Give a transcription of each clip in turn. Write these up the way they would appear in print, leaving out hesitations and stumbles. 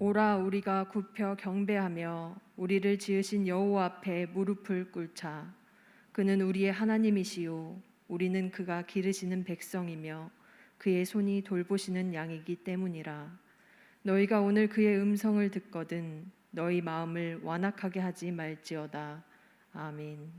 오라 우리가 굽혀 경배하며 우리를 지으신 여호와 앞에 무릎을 꿇자. 그는 우리의 하나님이시요 우리는 그가 기르시는 백성이며 그의 손이 돌보시는 양이기 때문이라. 너희가 오늘 그의 음성을 듣거든 너희 마음을 완악하게 하지 말지어다. 아멘.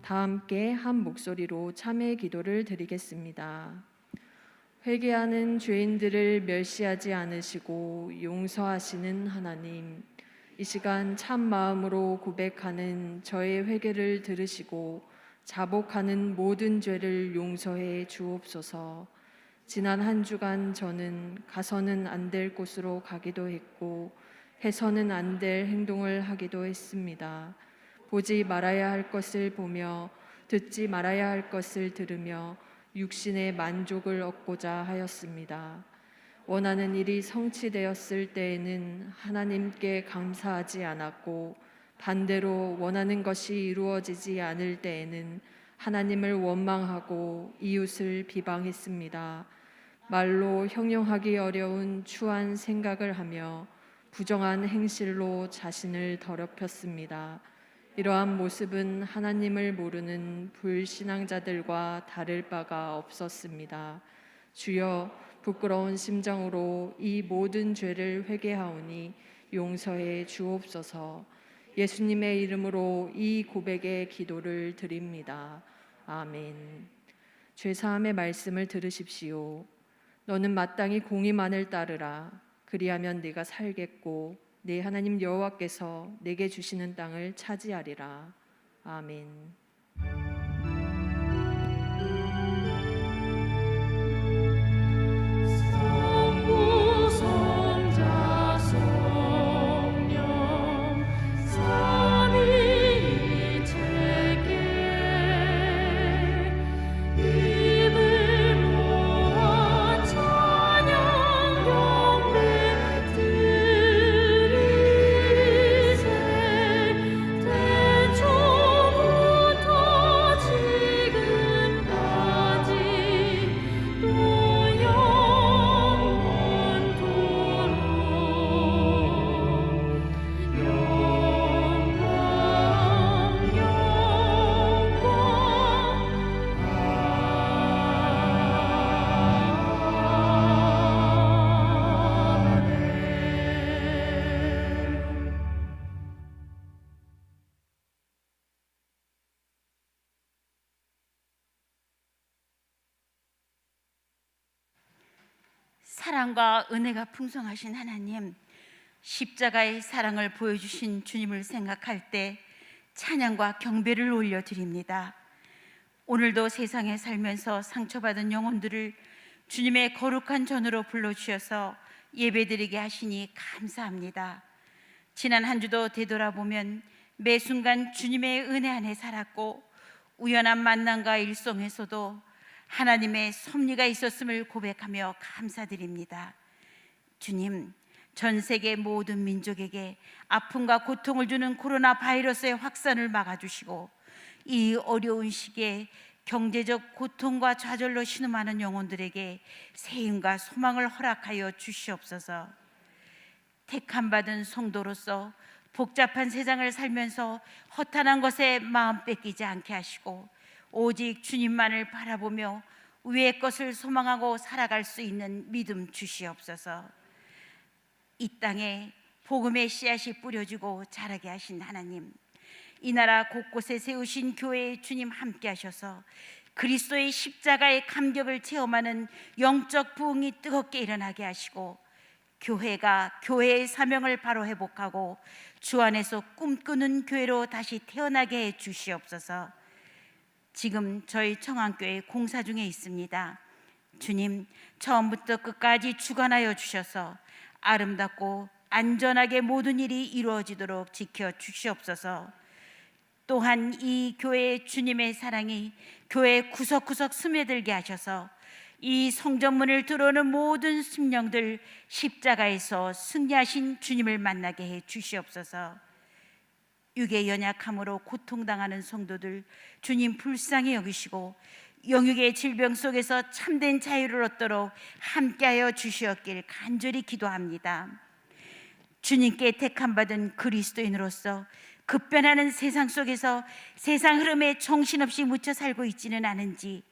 다 함께 한 목소리로 참회 기도를 드리겠습니다. 회개하는 죄인들을 멸시하지 않으시고 용서하시는 하나님, 이 시간 참 마음으로 고백하는 저의 회개를 들으시고 자복하는 모든 죄를 용서해 주옵소서. 지난 한 주간 저는 가서는 안 될 곳으로 가기도 했고 해서는 안 될 행동을 하기도 했습니다. 보지 말아야 할 것을 보며 듣지 말아야 할 것을 들으며 육신의 만족을 얻고자 하였습니다. 원하는 일이 성취되었을 때에는 하나님께 감사하지 않았고 반대로 원하는 것이 이루어지지 않을 때에는 하나님을 원망하고 이웃을 비방했습니다. 말로 형용하기 어려운 추한 생각을 하며 부정한 행실로 자신을 더럽혔습니다. 이러한 모습은 하나님을 모르는 불신앙자들과 다를 바가 없었습니다. 주여, 부끄러운 심정으로 이 모든 죄를 회개하오니 용서해 주옵소서. 예수님의 이름으로 이 고백의 기도를 드립니다. 아멘. 죄사함의 말씀을 들으십시오. 너는 마땅히 공의만을 따르라. 그리하면 네가 살겠고 네 하나님 여호와께서 내게 주시는 땅을 차지하리라. 아멘. 사랑과 은혜가 풍성하신 하나님, 십자가의 사랑을 보여주신 주님을 생각할 때 찬양과 경배를 올려드립니다. 오늘도 세상에 살면서 상처받은 영혼들을 주님의 거룩한 전으로 불러주셔서 예배드리게 하시니 감사합니다. 지난 한 주도 되돌아보면 매 순간 주님의 은혜 안에 살았고, 우연한 만남과 일송에서도 하나님의 섭리가 있었음을 고백하며 감사드립니다. 주님, 전 세계 모든 민족에게 아픔과 고통을 주는 코로나 바이러스의 확산을 막아주시고, 이 어려운 시기에 경제적 고통과 좌절로 신음하는 영혼들에게 세임과 소망을 허락하여 주시옵소서. 택함받은 성도로서 복잡한 세상을 살면서 허탄한 것에 마음 뺏기지 않게 하시고, 오직 주님만을 바라보며 위의 것을 소망하고 살아갈 수 있는 믿음 주시옵소서. 이 땅에 복음의 씨앗이 뿌려지고 자라게 하신 하나님, 이 나라 곳곳에 세우신 교회에 주님 함께 하셔서 그리스도의 십자가의 감격을 체험하는 영적 부흥이 뜨겁게 일어나게 하시고, 교회가 교회의 사명을 바로 회복하고 주 안에서 꿈꾸는 교회로 다시 태어나게 해 주시옵소서. 지금 저희 청안교회 공사 중에 있습니다. 주님, 처음부터 끝까지 주관하여 주셔서 아름답고 안전하게 모든 일이 이루어지도록 지켜 주시옵소서. 또한 이 교회의 주님의 사랑이 교회 구석구석 스며들게 하셔서 이 성전문을 들어오는 모든 심령들 십자가에서 승리하신 주님을 만나게 해 주시옵소서. 육의 연약함으로 고통당하는 성도들 주님 불쌍히 여기시고, 영육의 질병 속에서 참된 자유를 얻도록 함께하여 주시었길 간절히 기도합니다. 주님께 택함받은 그리스도인으로서 급변하는 세상 속에서 세상 흐름에 정신없이 묻혀 살고 있지는 않은지,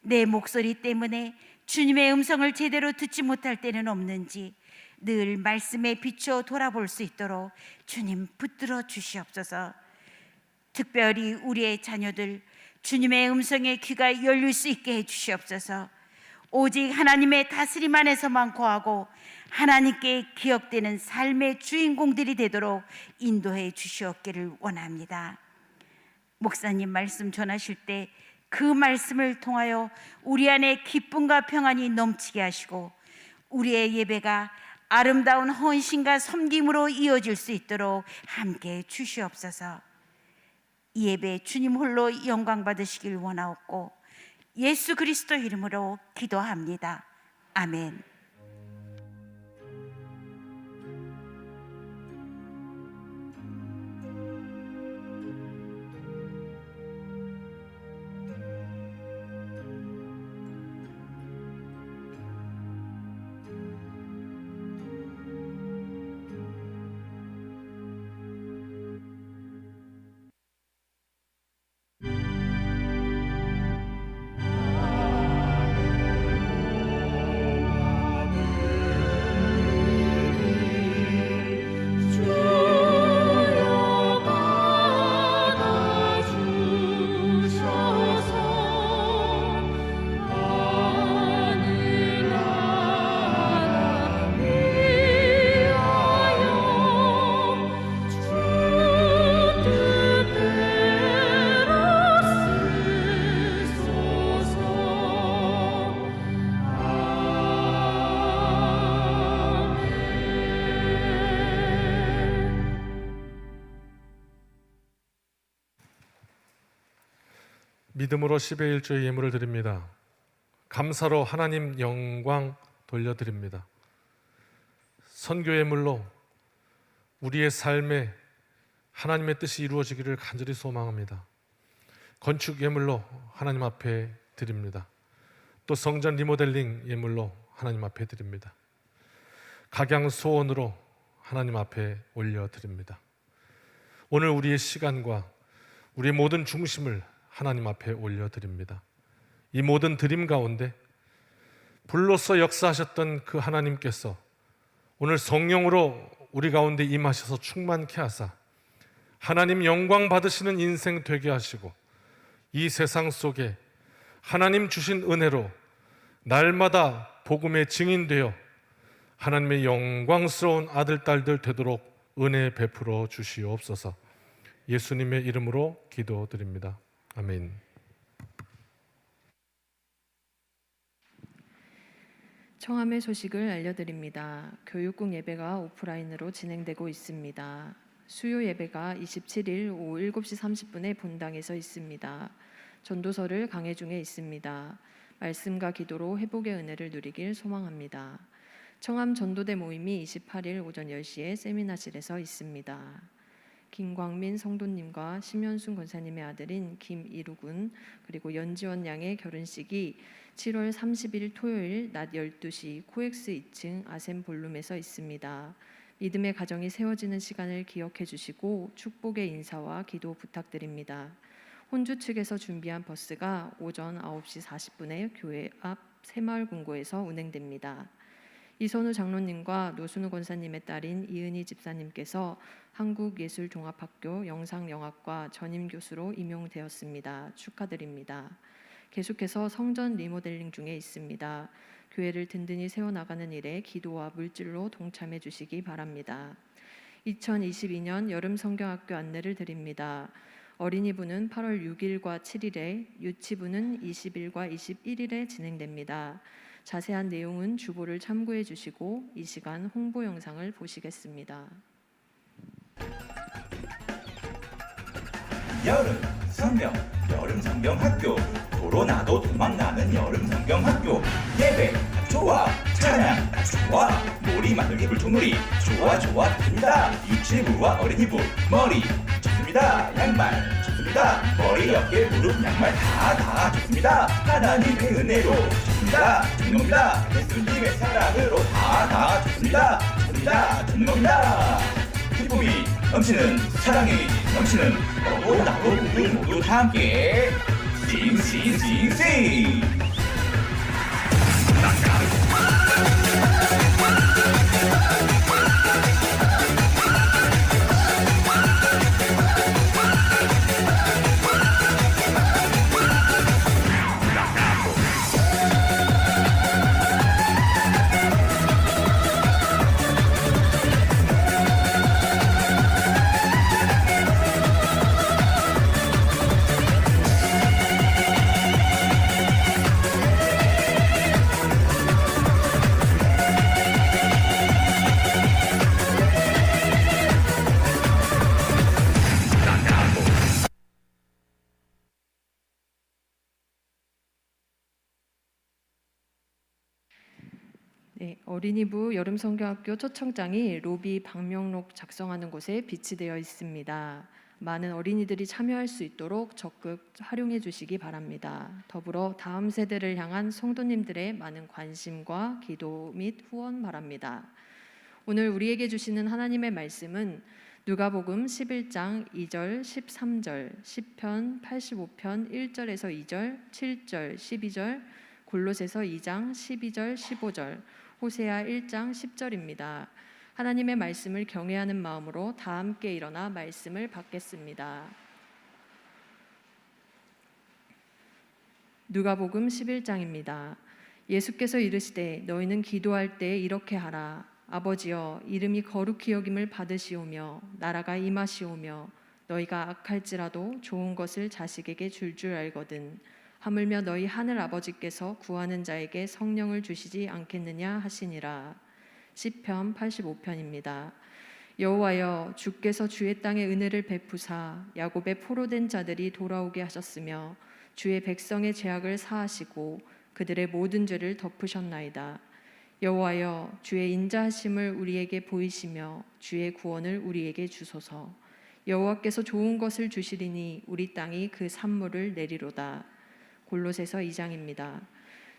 내 목소리 때문에 주님의 음성을 제대로 듣지 못할 때는 없는지 늘 말씀에 비추어 돌아볼 수 있도록 주님 붙들어 주시옵소서. 특별히 우리의 자녀들 주님의 음성에 귀가 열릴 수 있게 해 주시옵소서. 오직 하나님의 다스림 안에서만 거하고 하나님께 기억되는 삶의 주인공들이 되도록 인도해 주시옵기를 원합니다. 목사님 말씀 전하실 때 그 말씀을 통하여 우리 안에 기쁨과 평안이 넘치게 하시고, 우리의 예배가 아름다운 헌신과 섬김으로 이어질 수 있도록 함께 주시옵소서. 이 예배 주님 홀로 영광 받으시길 원하옵고 예수 그리스도 이름으로 기도합니다. 아멘. 믿음으로 10의 1조의 예물을 드립니다. 감사로 하나님 영광 돌려드립니다. 선교 예물로 우리의 삶에 하나님의 뜻이 이루어지기를 간절히 소망합니다. 건축 예물로 하나님 앞에 드립니다. 또 성전 리모델링 예물로 하나님 앞에 드립니다. 각양 소원으로 하나님 앞에 올려드립니다. 오늘 우리의 시간과 우리의 모든 중심을 하나님 앞에 올려드립니다. 이 모든 드림 가운데 불로서 역사하셨던 그 하나님께서 오늘 성령으로 우리 가운데 임하셔서 충만케 하사 하나님 영광 받으시는 인생 되게 하시고 이 세상 속에 하나님 주신 은혜로 날마다 복음의 증인되어 하나님의 영광스러운 아들, 딸들 되도록 은혜 베풀어 주시옵소서. 예수님의 이름으로 기도드립니다. 아멘. 청함의 소식을 알려드립니다. 교육국 예배가 오프라인으로 진행되고 있습니다. 수요 예배가 27일 오후 7시 30분에 본당에서 있습니다. 전도서를 강해 중에 있습니다. 말씀과 기도로 회복의 은혜를 누리길 소망합니다. 청함 전도대 모임이 28일 오전 10시에 세미나실에서 있습니다. 김광민 성도님과 심현순 권사님의 아들인 김이루 군 그리고 연지원 양의 결혼식이 7월 30일 토요일 낮 12시 코엑스 2층 아셈 볼룸에서 있습니다. 믿음의 가정이 세워지는 시간을 기억해 주시고 축복의 인사와 기도 부탁드립니다. 혼주 측에서 준비한 버스가 오전 9시 40분에 교회 앞 새마을 금고에서 운행됩니다. 이선우 장로님과 노순우 권사님의 딸인 이은희 집사님께서 한국예술종합학교 영상영화과 전임 교수로 임용되었습니다. 축하드립니다. 계속해서 성전 리모델링 중에 있습니다. 교회를 든든히 세워나가는 일에 기도와 물질로 동참해 주시기 바랍니다. 2022년 여름 성경학교 안내를 드립니다. 어린이부는 8월 6일과 7일에, 유치부는 20일과 21일에 진행됩니다. 자세한 내용은 주보를 참고해 주시고 이 시간 홍보 영상을 보시겠습니다. 여름 성경 학교 도로 나도 도망가는 여름 성경 학교 예배 좋아 찬양 좋아 놀이 만들기 불꽃놀이 좋아 좋습니다. 유치부와 어린이부 머리 좋습니다. 양말 좋습니다. 머리 어깨 무릎 양말 다 좋습니다. 하나님의 은혜로 좋습니다. 좋는 겁니다. 예수님의 사랑으로 다 좋습니다. 좋는 겁니다. 기쁨이 넘치는 사랑이 넘치는 너도 나도 우리 모두 다 함께 싱싱싱싱. 네, 어린이부 여름성경학교 초청장이 로비 방명록 작성하는 곳에 비치되어 있습니다. 많은 어린이들이 참여할 수 있도록 적극 활용해 주시기 바랍니다. 더불어 다음 세대를 향한 성도님들의 많은 관심과 기도 및 후원 바랍니다. 오늘 우리에게 주시는 하나님의 말씀은 누가복음 11장 2절, 13절, 시편 85편 1절에서 2절, 7절, 12절, 골로새서 2장 12절, 15절, 호세아 1장 10절입니다. 하나님의 말씀을 경외하는 마음으로 다 함께 일어나 말씀을 받겠습니다. 누가복음 11장입니다. 예수께서 이르시되 너희는 기도할 때 이렇게 하라. 아버지여 이름이 거룩히 여김을 받으시오며 나라가 임하시오며 너희가 악할지라도 좋은 것을 자식에게 줄 알거든 하물며 너희 하늘 아버지께서 구하는 자에게 성령을 주시지 않겠느냐 하시니라. 시편 85편입니다. 여호와여 주께서 주의 땅에 은혜를 베푸사 야곱의 포로된 자들이 돌아오게 하셨으며 주의 백성의 죄악을 사하시고 그들의 모든 죄를 덮으셨나이다. 여호와여, 주의 인자하심을 우리에게 보이시며 주의 구원을 우리에게 주소서. 여호와께서 좋은 것을 주시리니 우리 땅이 그 산물을 내리로다. 골로새서 2장입니다.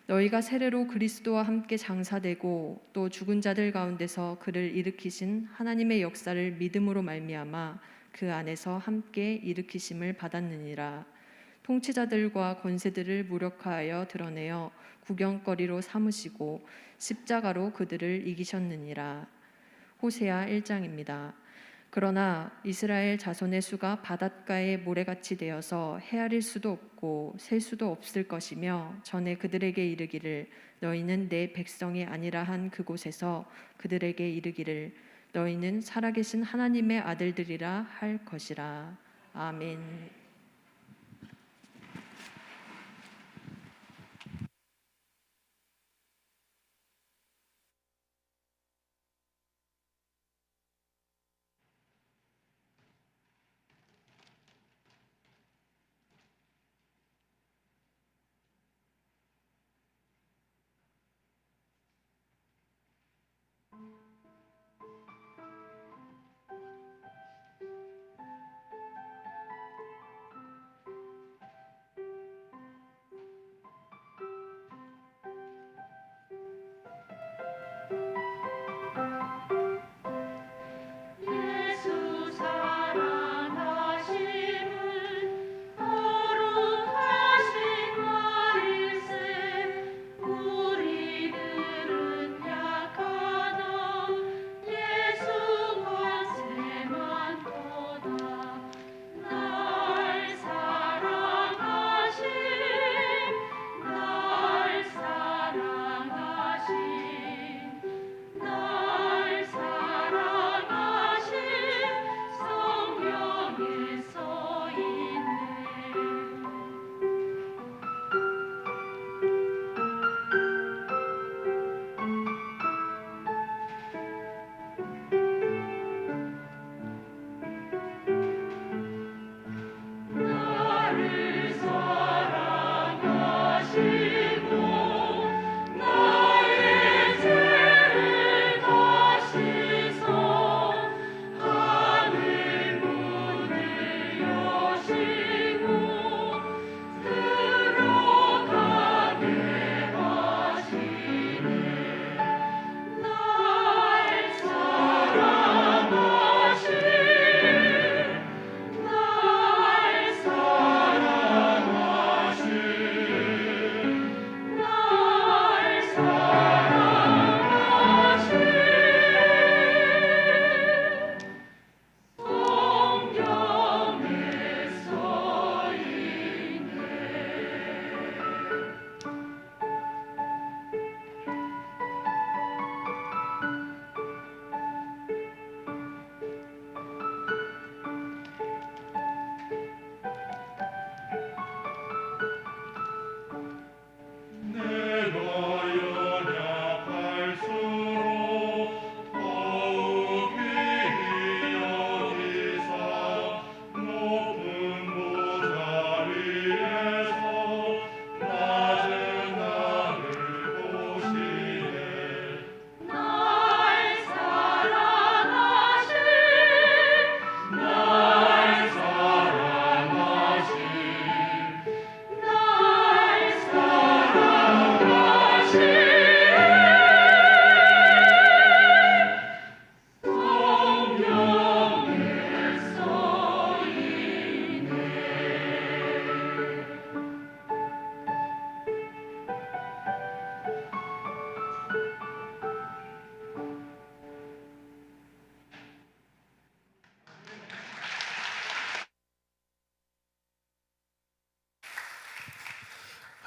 너희가 세례로 그리스도와 함께 장사되고 또 죽은 자들 가운데서 그를 일으키신 하나님의 역사를 믿음으로 말미암아 그 안에서 함께 일으키심을 받았느니라. 통치자들과 권세들을 무력화하여 드러내어 구경거리로 삼으시고 십자가로 그들을 이기셨느니라. 호세아 1장입니다. 그러나 이스라엘 자손의 수가 바닷가의 모래같이 되어서 헤아릴 수도 없고 셀 수도 없을 것이며 전에 그들에게 이르기를 너희는 내 백성이 아니라 한 그곳에서 그들에게 이르기를 너희는 살아계신 하나님의 아들들이라 할 것이라. 아멘.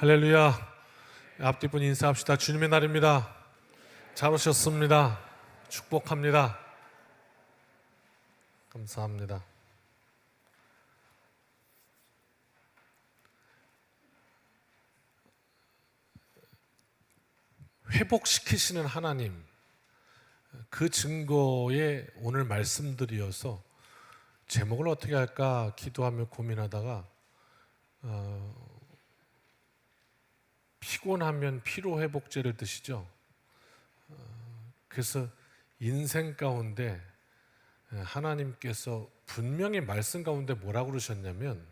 할렐루야. 앞뒤분 인사합시다. 주님의 날입니다. 잘 오셨습니다. 축복합니다. 감사합니다. 회복시키시는 하나님, 그 증거에 오늘 말씀드려서 제목을 어떻게 할까 기도하며 고민하다가 피곤하면 피로회복제를 드시죠. 그래서 인생 가운데 하나님께서 분명히 말씀 가운데 뭐라고 그러셨냐면,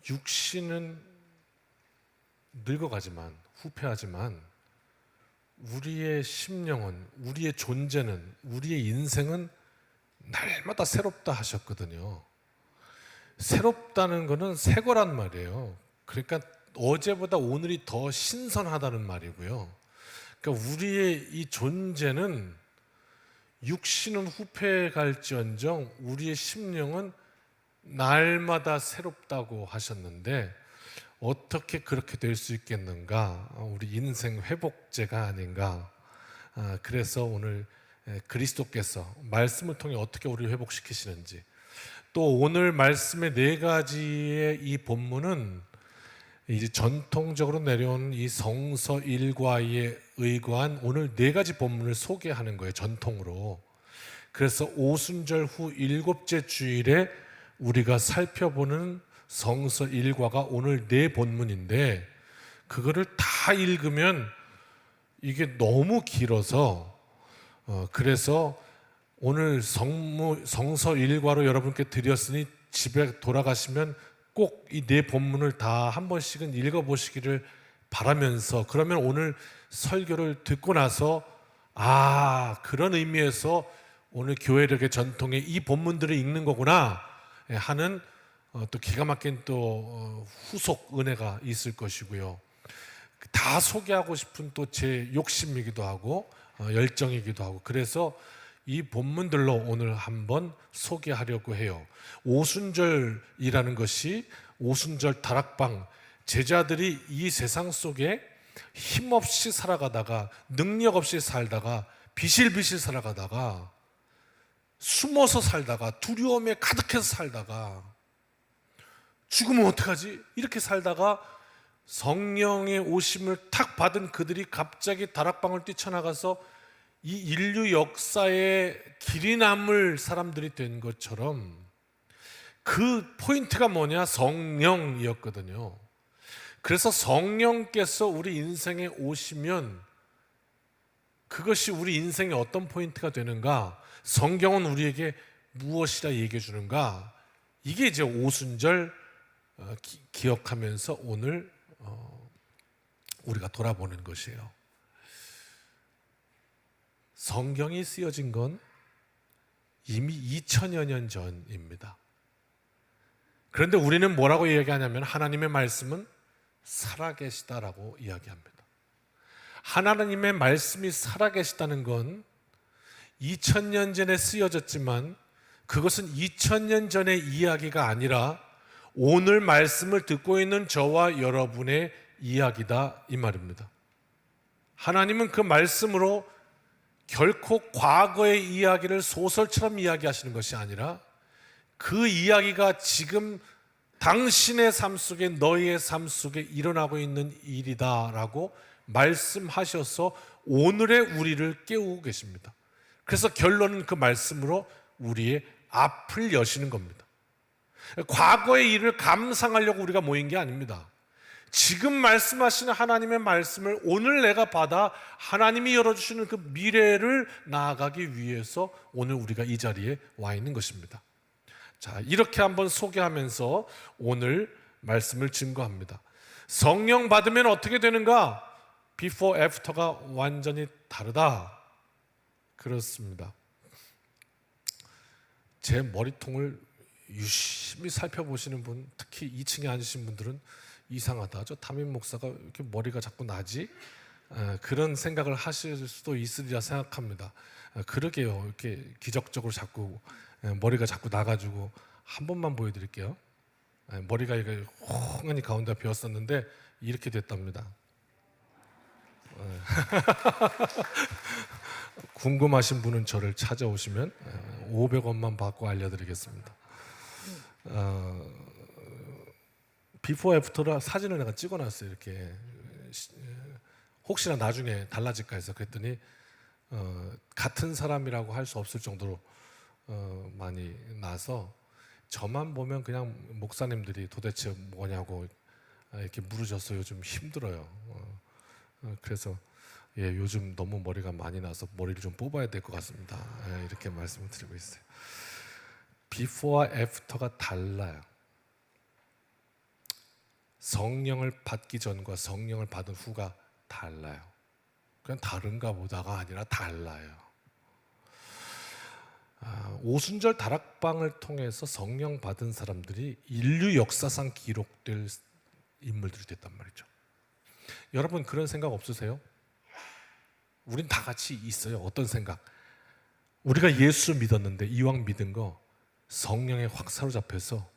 육신은 늙어가지만, 후패하지만 우리의 심령은, 우리의 존재는, 우리의 인생은 날마다 새롭다 하셨거든요. 새롭다는 것은 새 거란 말이에요. 그러니까 어제보다 오늘이 더 신선하다는 말이고요. 그러니까 우리의 이 존재는, 육신은 후패해 갈지언정 우리의 심령은 날마다 새롭다고 하셨는데, 어떻게 그렇게 될 수 있겠는가? 우리 인생 회복제가 아닌가? 그래서 오늘 그리스도께서 말씀을 통해 어떻게 우리를 회복시키시는지, 또 오늘 말씀의 4가지의 이 본문은 이제 전통적으로 내려온 이 성서 일과에 의거한 오늘 4가지 본문을 소개하는 거예요, 전통으로. 그래서 오순절 후 7째 주일에 우리가 살펴보는 성서 일과가 오늘 4본문인데, 그거를 다 읽으면 이게 너무 길어서 그래서 오늘 성서 일과로 여러분께 드렸으니 집에 돌아가시면 꼭 이 4본문을 다 한 번씩은 읽어보시기를 바라면서, 그러면 오늘 설교를 듣고 나서 그런 의미에서 오늘 교회력의 전통에 이 본문들을 읽는 거구나 하는 또 기가 막힌 또 후속 은혜가 있을 것이고요. 다 소개하고 싶은 또 제 욕심이기도 하고 열정이기도 하고, 그래서 이 본문들로 오늘 한번 소개하려고 해요. 오순절이라는 것이, 오순절 다락방, 제자들이 이 세상 속에 힘없이 살아가다가, 능력 없이 살다가, 비실비실 살아가다가, 숨어서 살다가, 두려움에 가득해서 살다가, 죽으면 어떡하지? 이렇게 살다가 성령의 오심을 탁 받은 그들이 갑자기 다락방을 뛰쳐나가서 이 인류 역사에 길이 남을 사람들이 된 것처럼, 그 포인트가 뭐냐? 성령이었거든요. 그래서 성령께서 우리 인생에 오시면 그것이 우리 인생의 어떤 포인트가 되는가? 성경은 우리에게 무엇이라 얘기해 주는가? 이게 이제 오순절 기억하면서 오늘 우리가 돌아보는 것이에요. 성경이 쓰여진 건 이미 2000여 년 전입니다. 그런데 우리는 뭐라고 이야기하냐면, 하나님의 말씀은 살아계시다라고 이야기합니다. 하나님의 말씀이 살아계시다는 건 2000년 전에 쓰여졌지만 그것은 2000년 전의 이야기가 아니라 오늘 말씀을 듣고 있는 저와 여러분의 이야기다, 이 말입니다. 하나님은 그 말씀으로 결코 과거의 이야기를 소설처럼 이야기하시는 것이 아니라 그 이야기가 지금 당신의 삶 속에, 너희의 삶 속에 일어나고 있는 일이다라고 말씀하셔서 오늘의 우리를 깨우고 계십니다. 그래서 결론은 그 말씀으로 우리의 앞을 여시는 겁니다. 과거의 일을 감상하려고 우리가 모인 게 아닙니다. 지금 말씀하시는 하나님의 말씀을 오늘 내가 받아 하나님이 열어주시는 그 미래를 나아가기 위해서 오늘 우리가 이 자리에 와 있는 것입니다. 자, 이렇게 한번 소개하면서 오늘 말씀을 증거합니다. 성령 받으면 어떻게 되는가? Before, After가 완전히 다르다. 그렇습니다. 제 머리통을 유심히 살펴보시는 분, 특히 2층에 앉으신 분들은 이상하다, 저 담임 목사가 이렇게 머리가 자꾸 나지? 그런 생각을 하실 수도 있으리라 생각합니다. 그러게요. 이렇게 기적적으로 자꾸 머리가 자꾸 나가지고 한 번만 보여드릴게요. 머리가 이게 훤히 가운데 비었었는데 이렇게 됐답니다. 궁금하신 분은 저를 찾아오시면 500원만 받고 알려드리겠습니다. 비포 애프터라 사진을 내가 찍어놨어요. 이렇게 혹시나 나중에 달라질까 해서. 그랬더니 같은 사람이라고 할 수 없을 정도로 많이 나서 저만 보면 그냥 목사님들이 도대체 뭐냐고 이렇게 무르져서 요즘 힘들어요. 그래서 요즘 너무 머리가 많이 나서 머리를 좀 뽑아야 될 것 같습니다. 이렇게 말씀을 드리고 있어요. 비포와 애프터가 달라요. 성령을 받기 전과 성령을 받은 후가 달라요. 그냥 다른가 보다가 아니라 달라요. 오순절 다락방을 통해서 성령 받은 사람들이 인류 역사상 기록될 인물들이 됐단 말이죠. 여러분 그런 생각 없으세요? 우린 다 같이 있어요. 어떤 생각? 우리가 예수 믿었는데 이왕 믿은 거 성령에 확 사로잡혀서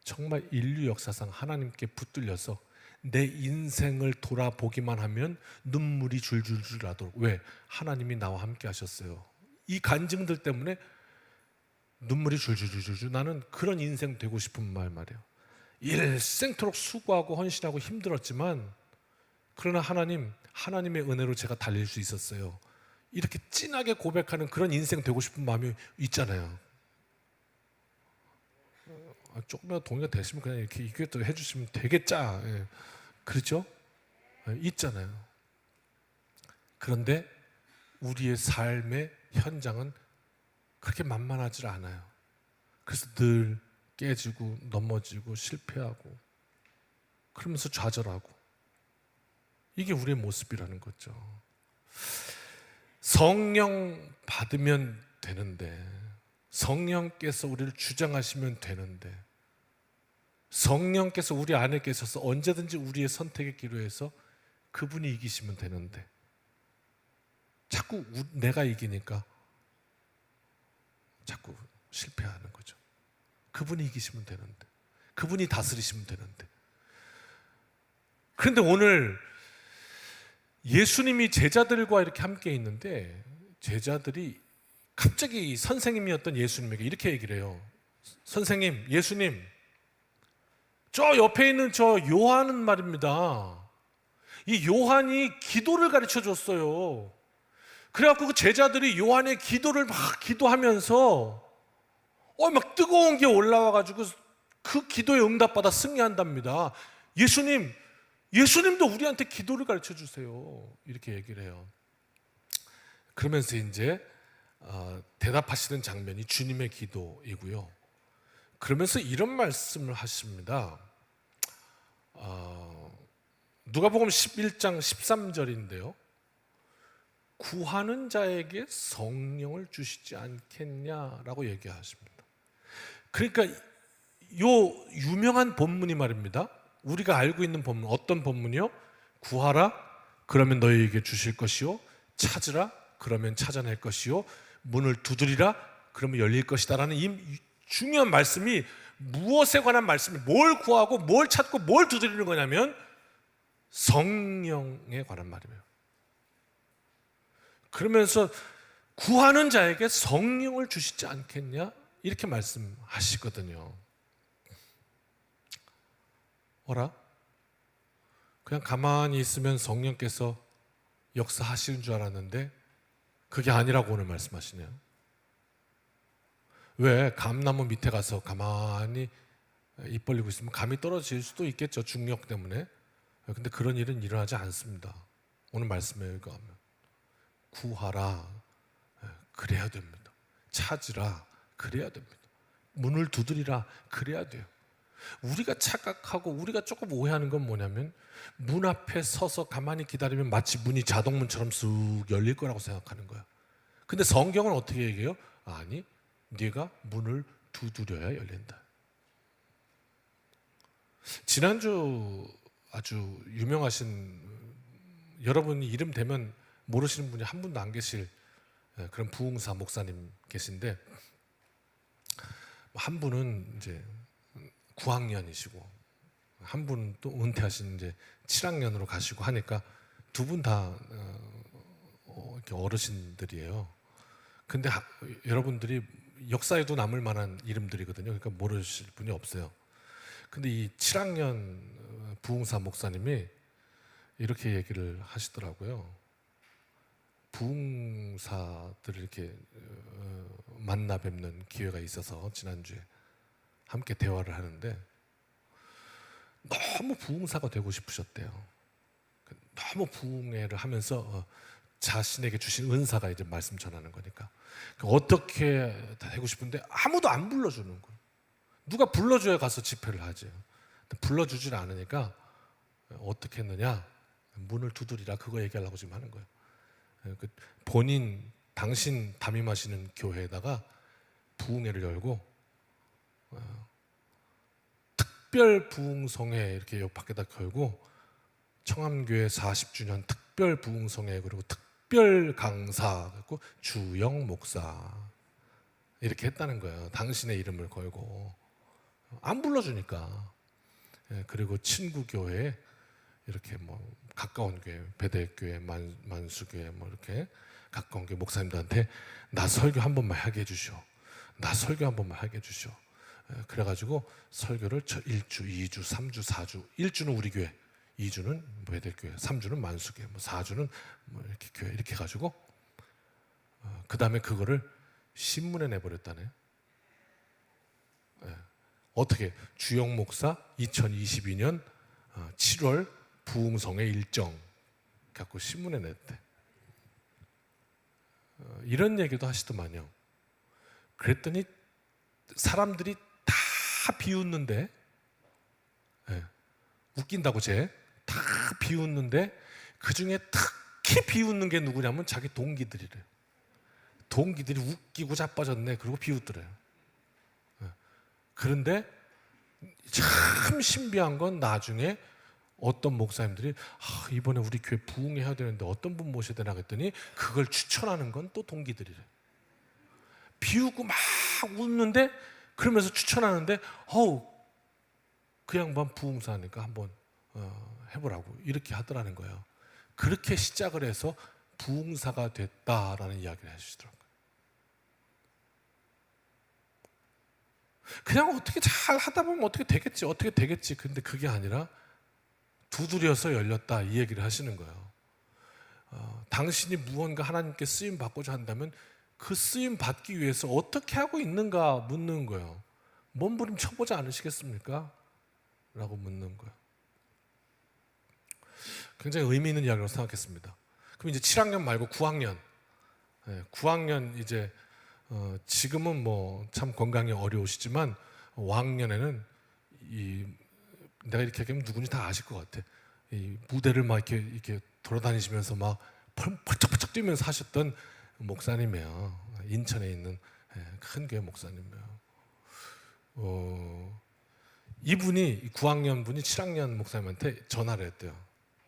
정말 인류 역사상 하나님께 붙들려서 내 인생을 돌아보기만 하면 눈물이 줄줄줄 나도록. 왜? 하나님이 나와 함께 하셨어요. 이 간증들 때문에 눈물이 줄줄줄줄 나는 그런 인생 되고 싶은 말이에요. 일생토록 수고하고 헌신하고 힘들었지만 그러나 하나님의 은혜로 제가 달릴 수 있었어요. 이렇게 진하게 고백하는 그런 인생 되고 싶은 마음이 있잖아요. 조금이라도 동의가 되시면 그냥 이렇게 이것도 해주시면 되겠자. 그렇죠? 있잖아요. 그런데 우리의 삶의 현장은 그렇게 만만하지 않아요. 그래서 늘 깨지고 넘어지고 실패하고 그러면서 좌절하고 이게 우리의 모습이라는 거죠. 성령 받으면 되는데 성령께서 우리를 주장하시면 되는데 성령께서 우리 안에 계셔서 언제든지 우리의 선택의 기로에서 그분이 이기시면 되는데 자꾸 내가 이기니까 자꾸 실패하는 거죠. 그분이 이기시면 되는데 그분이 다스리시면 되는데 그런데 오늘 예수님이 제자들과 이렇게 함께 있는데 제자들이 갑자기 선생님이었던 예수님에게 이렇게 얘기를 해요. 선생님, 예수님, 저 옆에 있는 저 요한은 말입니다. 이 요한이 기도를 가르쳐 줬어요. 그래갖고 그 제자들이 요한의 기도를 막 기도하면서 막 뜨거운 게 올라와가지고 그 기도에 응답받아 승리한답니다. 예수님도 우리한테 기도를 가르쳐 주세요. 이렇게 얘기를 해요. 그러면서 이제 대답하시는 장면이 주님의 기도이고요. 그러면서 이런 말씀을 하십니다. 누가복음 11장 13절인데요. 구하는 자에게 성령을 주시지 않겠냐라고 얘기하십니다. 그러니까 요 유명한 본문이 말입니다. 우리가 알고 있는 본문, 어떤 본문이요? 구하라 그러면 너희에게 주실 것이요, 찾으라 그러면 찾아낼 것이요, 문을 두드리라 그러면 열릴 것이다라는 이 중요한 말씀이 무엇에 관한 말씀이 뭘 구하고 뭘 찾고 뭘 두드리는 거냐면 성령에 관한 말이에요. 그러면서 구하는 자에게 성령을 주시지 않겠냐 이렇게 말씀하시거든요. 어라? 그냥 가만히 있으면 성령께서 역사하시는 줄 알았는데 그게 아니라고 오늘 말씀하시네요. 왜? 감나무 밑에 가서 가만히 입 벌리고 있으면 감이 떨어질 수도 있겠죠. 중력 때문에. 근데 그런 일은 일어나지 않습니다. 오늘 말씀에 의하면 구하라 그래야 됩니다. 찾으라 그래야 됩니다. 문을 두드리라 그래야 돼요. 우리가 착각하고 우리가 조금 오해하는 건 뭐냐면 문 앞에 서서 가만히 기다리면 마치 문이 자동문처럼 쑥 열릴 거라고 생각하는 거야. 근데 성경은 어떻게 얘기해요? 아니, 네가 문을 두드려야 열린다. 지난주 아주 유명하신, 여러분이 이름 대면 모르시는 분이 한 분도 안 계실 그런 부흥사 목사님 계신데, 한 분은 이제 9학년이시고 한 분은 또 은퇴하신 이제 7학년으로 가시고 하니까 두 분 다 이렇게 어르신들이에요. 근데 여러분들이 역사에도 남을 만한 이름들이거든요. 그러니까 모르실 분이 없어요. 근데 이 7학년 부흥사 목사님이 이렇게 얘기를 하시더라고요. 부흥사들을 이렇게 만나 뵙는 기회가 있어서 지난주에 함께 대화를 하는데, 너무 부흥사가 되고 싶으셨대요. 너무 부흥회를 하면서 자신에게 주신 은사가 이제 말씀 전하는 거니까 어떻게 되고 싶은데 아무도 안 불러주는 거예요. 누가 불러줘야 가서 집회를 하지. 불러주질 않으니까 어떻게 했느냐, 문을 두드리라, 그거 얘기하려고 지금 하는 거예요. 당신 담임하시는 교회에다가 부흥회를 열고 특별 부흥성회 이렇게 옆 밖에다 걸고 청암교회 40주년 특별 부흥성회, 그리고 특별 강사, 그리고 주영 목사 이렇게 했다는 거예요. 당신의 이름을 걸고. 안 불러주니까. 그리고 친구 교회 이렇게 뭐 가까운 교회, 베데교회, 만수교회 뭐 이렇게 가까운 교회 목사님들한테 나 설교 한 번만 하게 해주시오. 나 설교 한 번만 하게 해주시오. 그래가지고 설교를 1주, 2주, 3주, 4주, 1주는 우리 교회, 2주는 베데교회, 3주는 만수교회, 뭐 4주는 뭐 이렇게 교회 이렇게 해가지고 그 다음에 그거를 신문에 내버렸다네요. 어떻게 주영 목사 2022년 7월 부흥성회 일정 갖고 신문에 냈대. 이런 얘기도 하시더만요. 그랬더니 사람들이 다 비웃는데, 웃긴다고 다 비웃는데 그 중에 특히 비웃는 게 누구냐면 자기 동기들이래요. 동기들이 웃기고 자빠졌네 그러고 비웃더래요. 그런데 참 신비한 건 나중에 어떤 목사님들이 이번에 우리 교회 부흥회 해야 되는데 어떤 분 모셔야 되나 했더니 그걸 추천하는 건 또 동기들이래. 비웃고 막 웃는데 그러면서 추천하는데 그 양반 부흥사니까 한번 해보라고 이렇게 하더라는 거예요. 그렇게 시작을 해서 부흥사가 됐다라는 이야기를 해주시더라고요. 그냥 어떻게 잘 하다 보면 어떻게 되겠지. 근데 그게 아니라 두드려서 열렸다 이 얘기를 하시는 거예요. 당신이 무언가 하나님께 쓰임 받고자 한다면 그 쓰임 받기 위해서 어떻게 하고 있는가 묻는 거예요. 몸부림 쳐보지 않으시겠습니까? 라고 묻는 거예요. 굉장히 의미 있는 이야기라고 생각했습니다. 그럼 이제 7학년 말고 9학년 9학년 이제 지금은 뭐 참 건강이 어려우시지만 5학년에는 내가 이렇게 얘기하면 누군지 다 아실 것 같아. 이 무대를 막 이렇게 돌아다니시면서 막 펄쩍펄쩍 뛰면서 하셨던 목사님이에요. 인천에 있는 큰 교회 목사님이에요. 이분이 9학년 분이 7학년 목사님한테 전화를 했대요.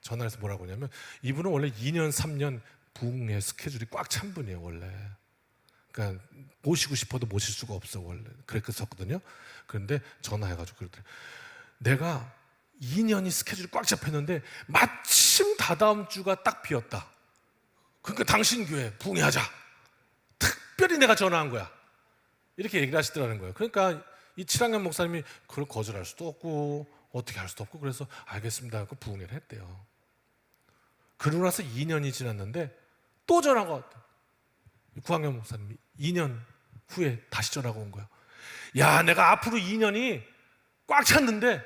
전화를 해서 뭐라고 하냐면 이분은 원래 2년 3년 부흥회 스케줄이 꽉 찬 분이에요. 원래. 그러니까 모시고 싶어도 모실 수가 없어 원래 그랬었거든요. 그런데 전화해가지고 그러더래요. 내가 2년이 스케줄이 꽉 잡혔는데 마침 다다음 주가 딱 비었다. 그러니까 당신 교회 부흥회하자. 특별히 내가 전화한 거야. 이렇게 얘기를 하시더라는 거예요. 그러니까 이 7학년 목사님이 그걸 거절할 수도 없고 어떻게 할 수도 없고 그래서 알겠습니다 하고 부흥회를 했대요. 그러고 나서 2년이 지났는데 또 전화가 왔대. 9학년 목사님이 2년 후에 다시 전화가 온 거야. 야, 내가 앞으로 2년이 꽉 찼는데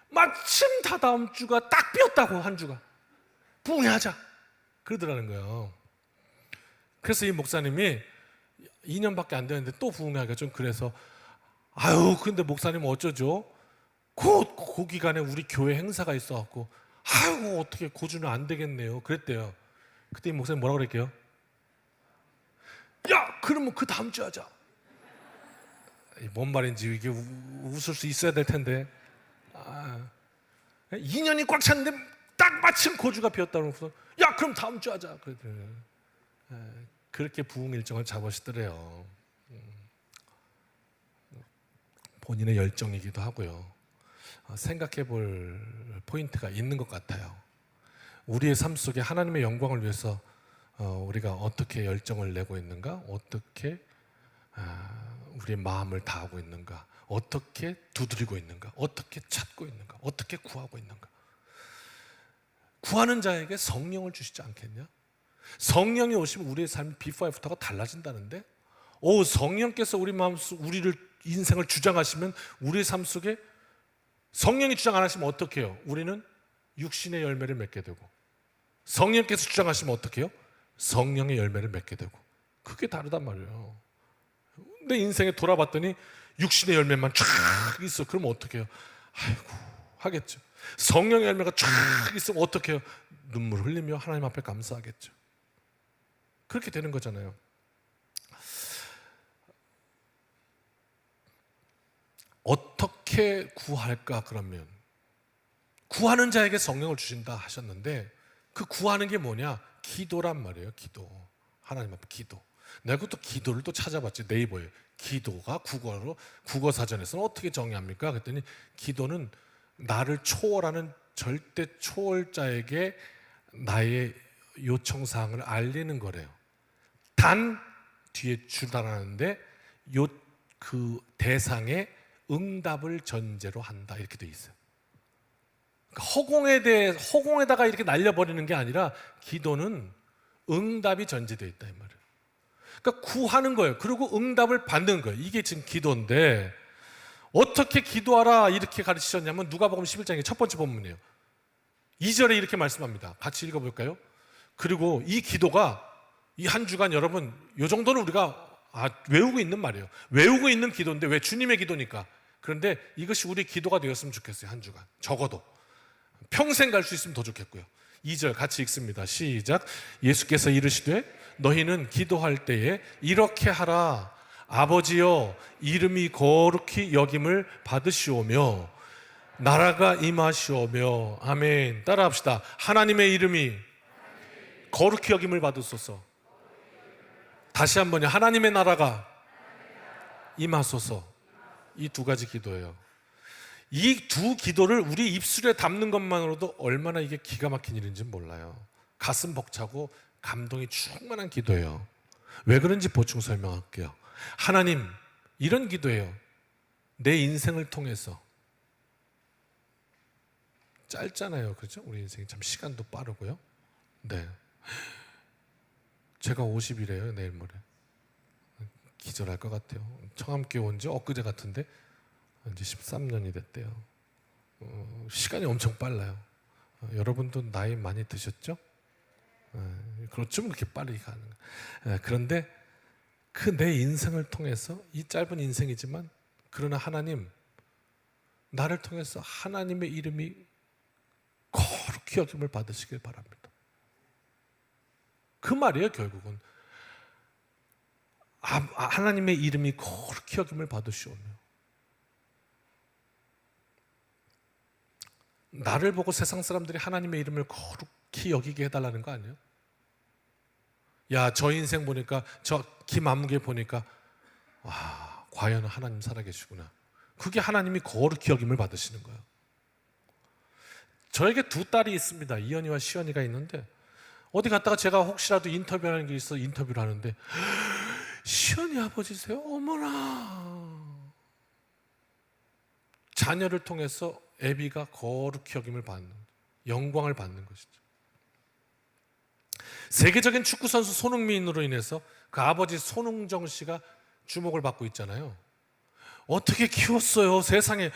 마침 다다음 주가 딱 비었다고. 한 주가 부흥회하자 그러더라는 거예요. 그래서 이 목사님이 2년밖에 안 되는데 또 부흥회하기가 좀 그래서 근데 목사님 어쩌죠? 그 기간에 우리 교회 행사가 있어갖고 어떻게 고주는 안 되겠네요 그랬대요. 그때 이 목사님 뭐라고 그랬게요? 야, 그러면 그 다음 주 하자. 뭔 말인지 이게 웃을 수 있어야 될 텐데 2년이 꽉 찼는데 딱 마침 고주가 비었다고 해서 야, 그럼 다음 주 하자 그랬더니 그렇게 부흥 일정을 잡으시더래요. 본인의 열정이기도 하고요. 생각해 볼 포인트가 있는 것 같아요. 우리의 삶 속에 하나님의 영광을 위해서 우리가 어떻게 열정을 내고 있는가, 어떻게 우리의 마음을 다하고 있는가, 어떻게 두드리고 있는가, 어떻게 찾고 있는가, 어떻게 구하고 있는가. 구하는 자에게 성령을 주시지 않겠냐? 성령이 오시면 우리의 삶이 비포 애프터가 달라진다는데, 성령께서 우리 마음속 우리를 인생을 주장하시면 우리의 삶 속에 성령이 주장 안 하시면 어떻게 해요? 우리는 육신의 열매를 맺게 되고, 성령께서 주장하시면 어떻게 해요? 성령의 열매를 맺게 되고. 그게 다르단 말이에요. 내 인생에 돌아봤더니 육신의 열매만 쫙 있어. 그러면 어떻게 해요? 아이고 하겠죠. 성령의 열매가 쫙 있으면 어떻게 해요? 눈물 흘리며 하나님 앞에 감사하겠죠. 그렇게 되는 거잖아요. 어떻게 구할까? 그러면 구하는 자에게 성령을 주신다 하셨는데, 그 구하는 게 뭐냐? 기도란 말이에요. 기도. 하나님 앞에 기도. 내가 또 기도를 또 찾아봤지. 네이버에. 기도가 국어 사전에서는 어떻게 정의합니까? 그랬더니 기도는 나를 초월하는 절대 초월자에게 나의 요청사항을 알리는 거래요. 단 뒤에 주다라는데 그 대상의 응답을 전제로 한다, 이렇게 돼 있어요. 그러니까 허공에다가 이렇게 날려버리는 게 아니라 기도는 응답이 전제되어 있다 이 말이에요. 그러니까 구하는 거예요. 그리고 응답을 받는 거예요. 이게 지금 기도인데, 어떻게 기도하라 이렇게 가르치셨냐면 누가복음 11장의 첫 번째 본문이에요. 2절에 이렇게 말씀합니다. 같이 읽어볼까요? 그리고 이 기도가 이 한 주간 여러분 이 정도는 우리가 외우고 있는 말이에요. 외우고 있는 기도인데, 왜? 주님의 기도니까. 그런데 이것이 우리 기도가 되었으면 좋겠어요. 한 주간 적어도 평생 갈 수 있으면 더 좋겠고요. 2절 같이 읽습니다. 시작. 예수께서 이르시되 너희는 기도할 때에 이렇게 하라. 아버지여, 이름이 거룩히 여김을 받으시오며 나라가 임하시오며. 아멘. 따라합시다. 하나님의 이름이 거룩히 여김을 받으소서. 다시 한번요. 하나님의 나라가 임하소서. 이 두 가지 기도예요. 이 두 기도를 우리 입술에 담는 것만으로도 얼마나 이게 기가 막힌 일인지 몰라요. 가슴 벅차고 감동이 충만한 기도예요. 왜 그런지 보충 설명할게요. 하나님, 이런 기도예요. 내 인생을 통해서, 짧잖아요, 그렇죠? 우리 인생이 참 시간도 빠르고요. 네, 제가 50이래요 내일 모레. 기절할 것 같아요. 청함교회 온 지 엊그제 같은데 이제 13년이 됐대요. 시간이 엄청 빨라요. 여러분도 나이 많이 드셨죠? 그렇죠, 그렇게 빠르게 가는 거예요. 그런데 그 내 인생을 통해서, 이 짧은 인생이지만 그러나 하나님, 나를 통해서 하나님의 이름이 거룩히 여김을 받으시길 바랍니다. 그 말이에요. 결국은 하나님의 이름이 거룩히 여김을 받으시오며. 나를 보고 세상 사람들이 하나님의 이름을 거룩히 여기게 해달라는 거 아니에요? 야, 저 인생 보니까, 저 김아무개 보니까 과연 하나님 살아계시구나. 그게 하나님이 거룩히 여김을 받으시는 거예요. 저에게 두 딸이 있습니다. 이현이와 시연이가 있는데, 어디 갔다가 제가 혹시라도 인터뷰하는 게 있어 인터뷰를 하는데, 시연이 아버지세요? 어머나. 자녀를 통해서 애비가 거룩히 여김을 받는, 영광을 받는 것이죠. 세계적인 축구 선수 손흥민으로 인해서 그 아버지 손흥정 씨가 주목을 받고 있잖아요. 어떻게 키웠어요 세상에.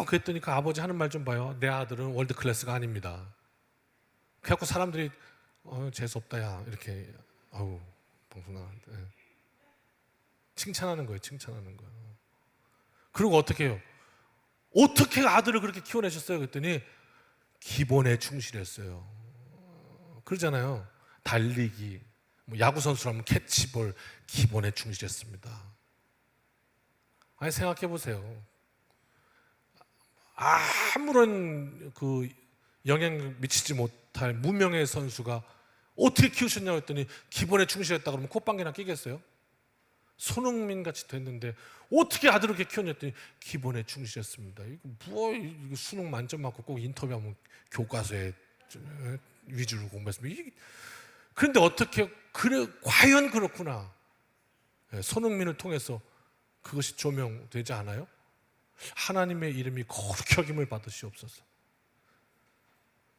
그랬더니 그 아버지 하는 말 좀 봐요. 내 아들은 월드 클래스가 아닙니다. 그래갖고 사람들이 재수없다 야 이렇게 방송 나가는데 칭찬하는 거예요. 칭찬하는 거예요. 그리고 어떻게 해요? 어떻게 아들을 그렇게 키워내셨어요? 그랬더니 기본에 충실했어요. 그러잖아요. 달리기, 야구 선수라면 캐치볼, 기본에 충실했습니다. 아니, 생각해 보세요. 아무런 그 영향 미치지 못할 무명의 선수가 어떻게 키우셨냐고 했더니 기본에 충실했다 그러면 콧방귀나 끼겠어요? 손흥민 같이 됐는데 어떻게 아들을 그렇게 키웠냐 했더니 기본에 충실했습니다. 이거 수능 만점 맞고 꼭 인터뷰하면 교과서에 위주로 공부했습니다. 그런데 어떻게 과연 그렇구나. 손흥민을 통해서 그것이 조명되지 않아요? 하나님의 이름이 거룩히 여김을 받으시옵소서.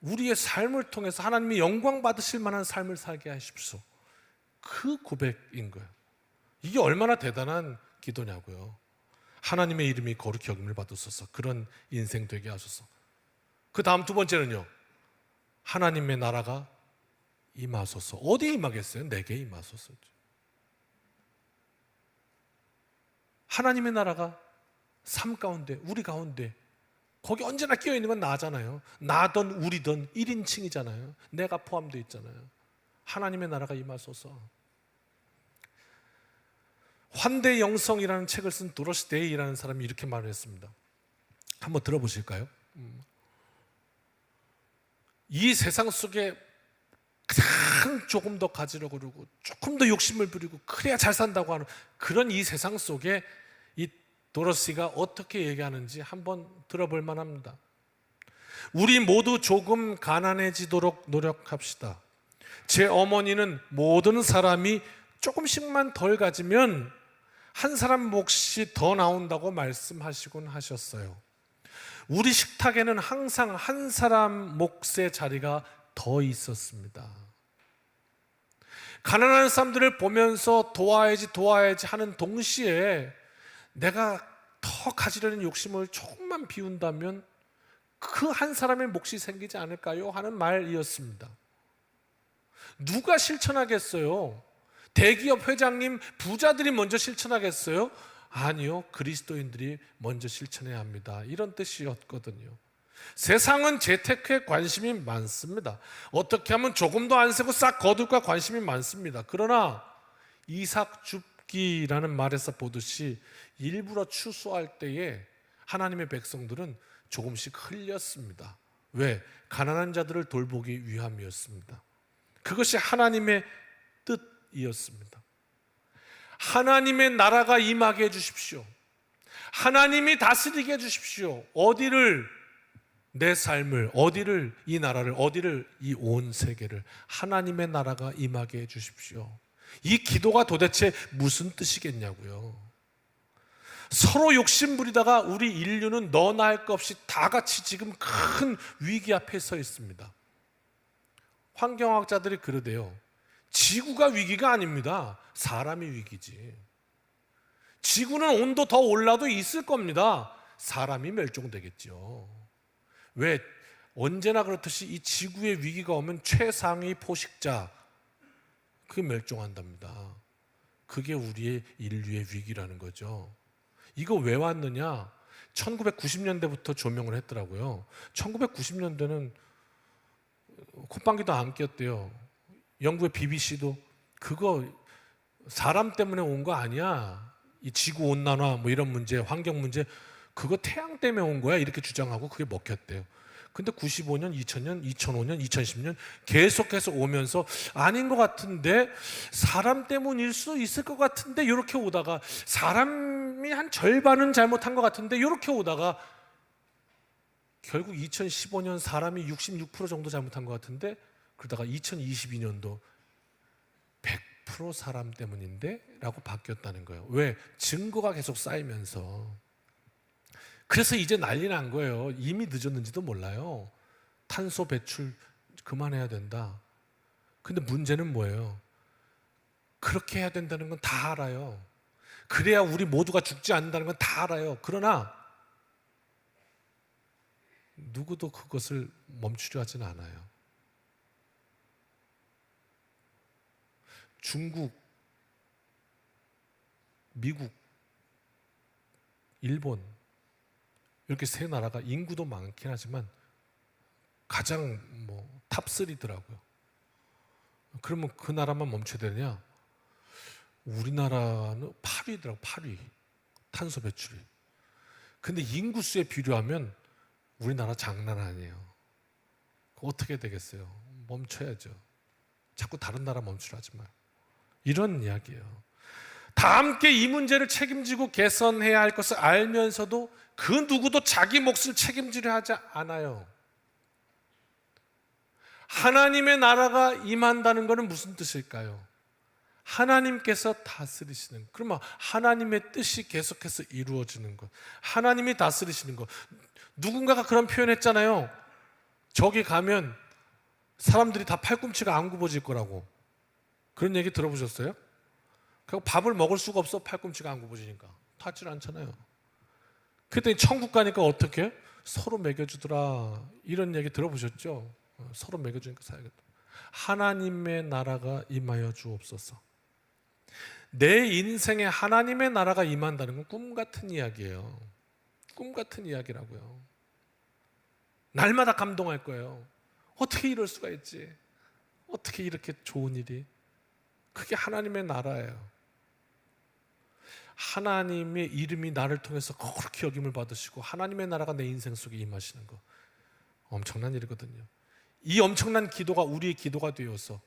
우리의 삶을 통해서 하나님이 영광 받으실 만한 삶을 살게 하십시오. 그 고백인 거예요. 이게 얼마나 대단한 기도냐고요. 하나님의 이름이 거룩히 여김을 받으소서. 그런 인생 되게 하소서. 그 다음 두 번째는요, 하나님의 나라가 임하소서. 어디에 임하겠어요? 내게 임하소서. 하나님의 나라가 삶 가운데, 우리 가운데, 거기 언제나 끼어 있는 건 나잖아요. 나든 우리든 1인칭이잖아요. 내가 포함되어 있잖아요. 하나님의 나라가 임하소서. 환대 영성이라는 책을 쓴 도로시 데이라는 사람이 이렇게 말을 했습니다. 한번 들어보실까요? 이 세상 속에 가장 조금 더 가지려고 그러고 조금 더 욕심을 부리고 그래야 잘 산다고 하는 그런 이 세상 속에 이 도로시가 어떻게 얘기하는지 한번 들어볼 만합니다. 우리 모두 조금 가난해지도록 노력합시다. 제 어머니는 모든 사람이 조금씩만 덜 가지면 한 사람 몫이 더 나온다고 말씀하시곤 하셨어요. 우리 식탁에는 항상 한 사람 몫의 자리가 더 있었습니다. 가난한 사람들을 보면서 도와야지 하는 동시에 내가 더 가지려는 욕심을 조금만 비운다면 그 한 사람의 몫이 생기지 않을까요? 하는 말이었습니다. 누가 실천하겠어요? 대기업 회장님, 부자들이 먼저 실천하겠어요? 아니요, 그리스도인들이 먼저 실천해야 합니다. 이런 뜻이었거든요. 세상은 재테크에 관심이 많습니다. 어떻게 하면 조금 더 안 세고 싹 거둘까 관심이 많습니다. 그러나 이삭 줍기라는 말에서 보듯이 일부러 추수할 때에 하나님의 백성들은 조금씩 흘렸습니다. 왜? 가난한 자들을 돌보기 위함이었습니다. 그것이 하나님의 뜻이었습니다. 하나님의 나라가 임하게 해주십시오. 하나님이 다스리게 해주십시오. 어디를, 내 삶을, 어디를, 이 나라를, 어디를, 이 온 세계를 하나님의 나라가 임하게 해주십시오. 이 기도가 도대체 무슨 뜻이겠냐고요. 서로 욕심 부리다가 우리 인류는 너나 할 것 없이 다 같이 지금 큰 위기 앞에 서 있습니다. 환경학자들이 그러대요. 지구가 위기가 아닙니다. 사람이 위기지. 지구는 온도 더 올라도 있을 겁니다. 사람이 멸종되겠죠. 왜? 언제나 그렇듯이 이 지구의 위기가 오면 최상위 포식자, 그게 멸종한답니다. 그게 우리의 인류의 위기라는 거죠. 이거 왜 왔느냐? 1990년대부터 조명을 했더라고요. 1990년대는 콧방귀도 안 꼈대요. 영국의 BBC도 그거 사람 때문에 온 거 아니야. 이 지구 온난화 뭐 이런 문제, 환경 문제, 그거 태양 때문에 온 거야. 이렇게 주장하고 그게 먹혔대요. 근데 95년, 2000년, 2005년, 2010년 계속해서 오면서 아닌 것 같은데, 사람 때문일 수 있을 것 같은데 이렇게 오다가, 사람이 한 절반은 잘못한 것 같은데 이렇게 오다가 결국 2015년 사람이 66% 정도 잘못한 것 같은데, 그러다가 2022년도 100% 사람 때문인데? 라고 바뀌었다는 거예요. 왜? 증거가 계속 쌓이면서. 그래서 이제 난리 난 거예요. 이미 늦었는지도 몰라요. 탄소 배출 그만해야 된다. 근데 문제는 뭐예요? 그렇게 해야 된다는 건 다 알아요. 그래야 우리 모두가 죽지 않는다는 건 다 알아요. 그러나 누구도 그것을 멈추려 하지는 않아요. 중국, 미국, 일본, 이렇게 세 나라가 인구도 많긴 하지만 가장 탑3더라고요. 그러면 그 나라만 멈춰야 되느냐? 우리나라는 8위더라고, 8위. 탄소 배출이. 근데 인구수에 비교하면 우리나라 장난 아니에요. 어떻게 되겠어요? 멈춰야죠. 자꾸 다른 나라 멈추려 하지 마요. 이런 이야기예요. 다 함께 이 문제를 책임지고 개선해야 할 것을 알면서도 그 누구도 자기 몫을 책임지려 하지 않아요. 하나님의 나라가 임한다는 것은 무슨 뜻일까요? 하나님께서 다스리시는, 그러면 하나님의 뜻이 계속해서 이루어지는 것, 하나님이 다스리시는 것. 누군가가 그런 표현했잖아요. 저기 가면 사람들이 다 팔꿈치가 안 굽어질 거라고. 그런 얘기 들어보셨어요? 그리고 밥을 먹을 수가 없어. 팔꿈치가 안 굽어지니까. 닿질 않잖아요. 그랬더니 천국 가니까 어떻게 해요? 서로 먹여주더라. 이런 얘기 들어보셨죠? 서로 먹여주니까 살겠다. 하나님의 나라가 임하여 주옵소서. 내 인생에 하나님의 나라가 임한다는 건 꿈 같은 이야기예요. 꿈 같은 이야기라고요. 날마다 감동할 거예요. 어떻게 이럴 수가 있지? 어떻게 이렇게 좋은 일이? 그게 하나님의 나라예요. 하나님의 이름이 나를 통해서 거룩히 여김을 받으시고 하나님의 나라가 내 인생 속에 임하시는 거 엄청난 일이거든요. 이 엄청난 기도가 우리의 기도가 되어서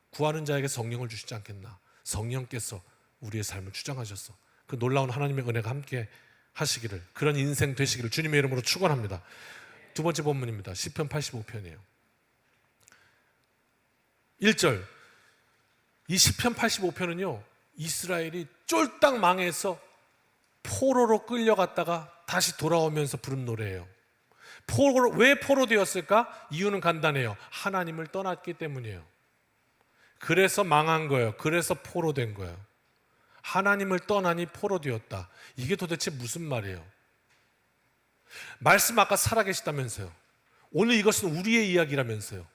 구하는 자에게 성령을 주시지 않겠나. 성령께서 우리의 삶을 주장하셔서 그 놀라운 하나님의 은혜가 함께 하시기를, 그런 인생 되시기를 주님의 이름으로 축원합니다. 두 번째 본문입니다. 시편 85편이에요 1절. 이 시편 85편은요 이스라엘이 쫄딱 망해서 포로로 끌려갔다가 다시 돌아오면서 부른 노래예요. 왜 포로 되었을까? 이유는 간단해요. 하나님을 떠났기 때문이에요. 그래서 망한 거예요. 그래서 포로 된 거예요. 하나님을 떠나니 포로 되었다. 이게 도대체 무슨 말이에요? 말씀 아까 살아계시다면서요. 오늘 이것은 우리의 이야기라면서요.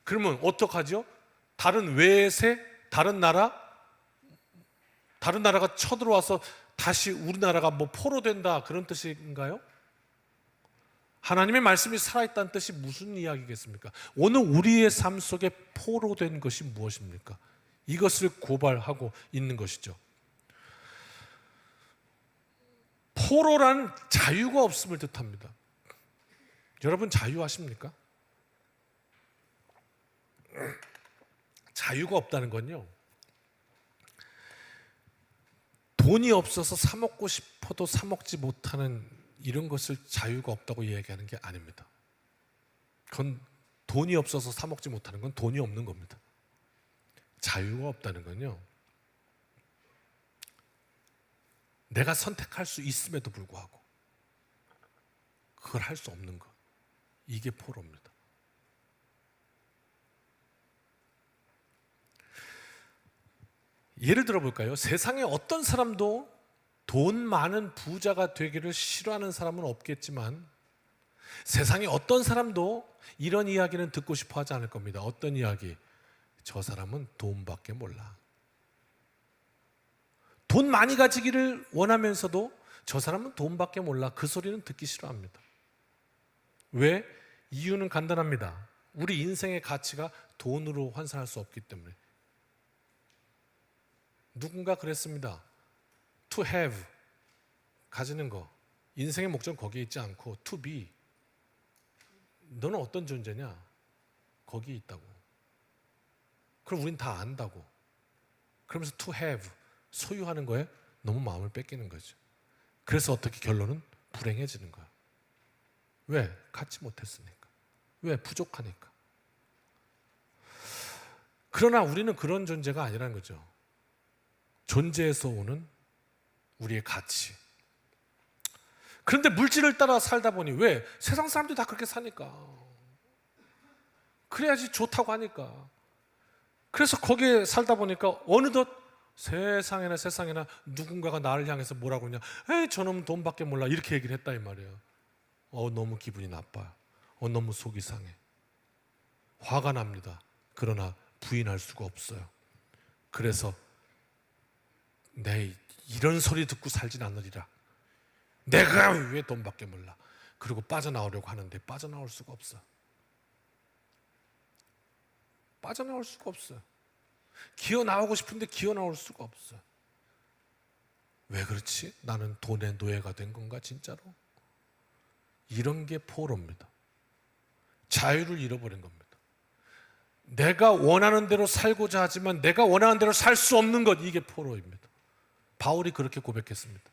그러면 어떡하죠? 다른 외세, 다른 나라가 쳐들어와서 다시 우리나라가 뭐 포로 된다 그런 뜻인가요? 하나님의 말씀이 살아있다는 뜻이 무슨 이야기겠습니까? 오늘 우리의 삶 속에 포로 된 것이 무엇입니까? 이것을 고발하고 있는 것이죠. 포로란 자유가 없음을 뜻합니다. 여러분 자유하십니까? 자유가 없다는 건요, 돈이 없어서 사 먹고 싶어도 사 먹지 못하는 이런 것을 자유가 없다고 이야기하는 게 아닙니다. 그건 돈이 없어서 사 먹지 못하는 건 돈이 없는 겁니다. 자유가 없다는 건요, 내가 선택할 수 있음에도 불구하고 그걸 할 수 없는 것, 이게 포로입니다. 예를 들어 볼까요? 세상에 어떤 사람도 돈 많은 부자가 되기를 싫어하는 사람은 없겠지만 세상에 어떤 사람도 이런 이야기는 듣고 싶어 하지 않을 겁니다. 어떤 이야기? 저 사람은 돈밖에 몰라. 돈 많이 가지기를 원하면서도 저 사람은 돈밖에 몰라. 그 소리는 듣기 싫어합니다. 왜? 이유는 간단합니다. 우리 인생의 가치가 돈으로 환산할 수 없기 때문에. 누군가 그랬습니다. To have, 가지는 거. 인생의 목적은 거기에 있지 않고 to be, 너는 어떤 존재냐? 거기에 있다고. 그럼 우린 다 안다고. 그러면서 to have, 소유하는 거에 너무 마음을 뺏기는 거죠. 그래서 어떻게 결론은 불행해지는 거야. 왜? 갖지 못했으니까. 왜? 부족하니까. 그러나 우리는 그런 존재가 아니라는 거죠. 존재에서 오는 우리의 가치. 그런데 물질을 따라 살다 보니, 왜? 세상 사람들이 다 그렇게 사니까. 그래야지 좋다고 하니까. 그래서 거기에 살다 보니까 어느덧 세상에나 누군가가 나를 향해서 뭐라고 그러냐, 에이 저놈은 돈밖에 몰라, 이렇게 얘기를 했다 이 말이에요. 너무 기분이 나빠요. 너무 속이 상해. 화가 납니다. 그러나 부인할 수가 없어요. 그래서 내 이런 소리 듣고 살진 않으리라. 내가 왜 돈밖에 몰라. 그리고 빠져나오려고 하는데 빠져나올 수가 없어. 빠져나올 수가 없어요. 기어 나오고 싶은데 기어 나올 수가 없어요. 왜 그렇지? 나는 돈의 노예가 된 건가 진짜로? 이런 게 포로입니다. 자유를 잃어버린 겁니다. 내가 원하는 대로 살고자 하지만 내가 원하는 대로 살 수 없는 것, 이게 포로입니다. 바울이 그렇게 고백했습니다.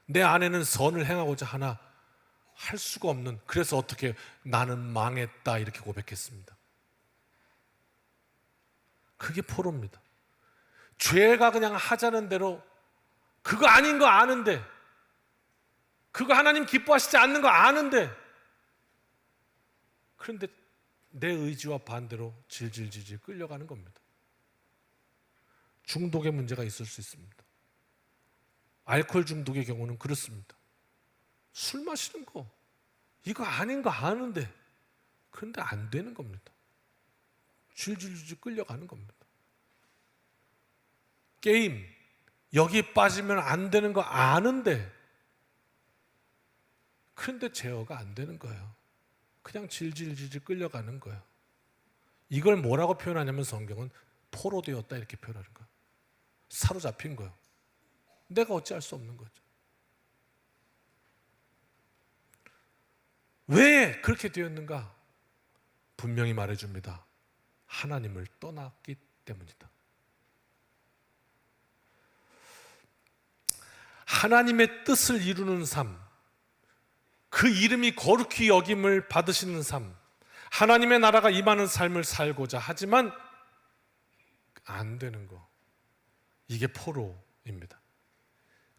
내 안에는 선을 행하고자 하나 할 수가 없는, 그래서 어떻게 나는 망했다 이렇게 고백했습니다. 그게 포로입니다. 죄가 그냥 하자는 대로, 그거 아닌 거 아는데, 그거 하나님 기뻐하시지 않는 거 아는데, 그런데 내 의지와 반대로 질질질질 끌려가는 겁니다. 중독의 문제가 있을 수 있습니다. 알코올 중독의 경우는 그렇습니다. 술 마시는 거 이거 아닌 거 아는데 그런데 안 되는 겁니다. 줄줄줄 끌려가는 겁니다. 게임 여기 빠지면 안 되는 거 아는데 그런데 제어가 안 되는 거예요. 그냥 질질질질 끌려가는 거예요. 이걸 뭐라고 표현하냐면 성경은 포로되었다 이렇게 표현하는 거예요. 사로잡힌 거예요. 내가 어찌할 수 없는 거죠. 왜 그렇게 되었는가? 분명히 말해줍니다. 하나님을 떠났기 때문이다. 하나님의 뜻을 이루는 삶, 그 이름이 거룩히 여김을 받으시는 삶, 하나님의 나라가 임하는 삶을 살고자 하지만 안 되는 거, 이게 포로입니다.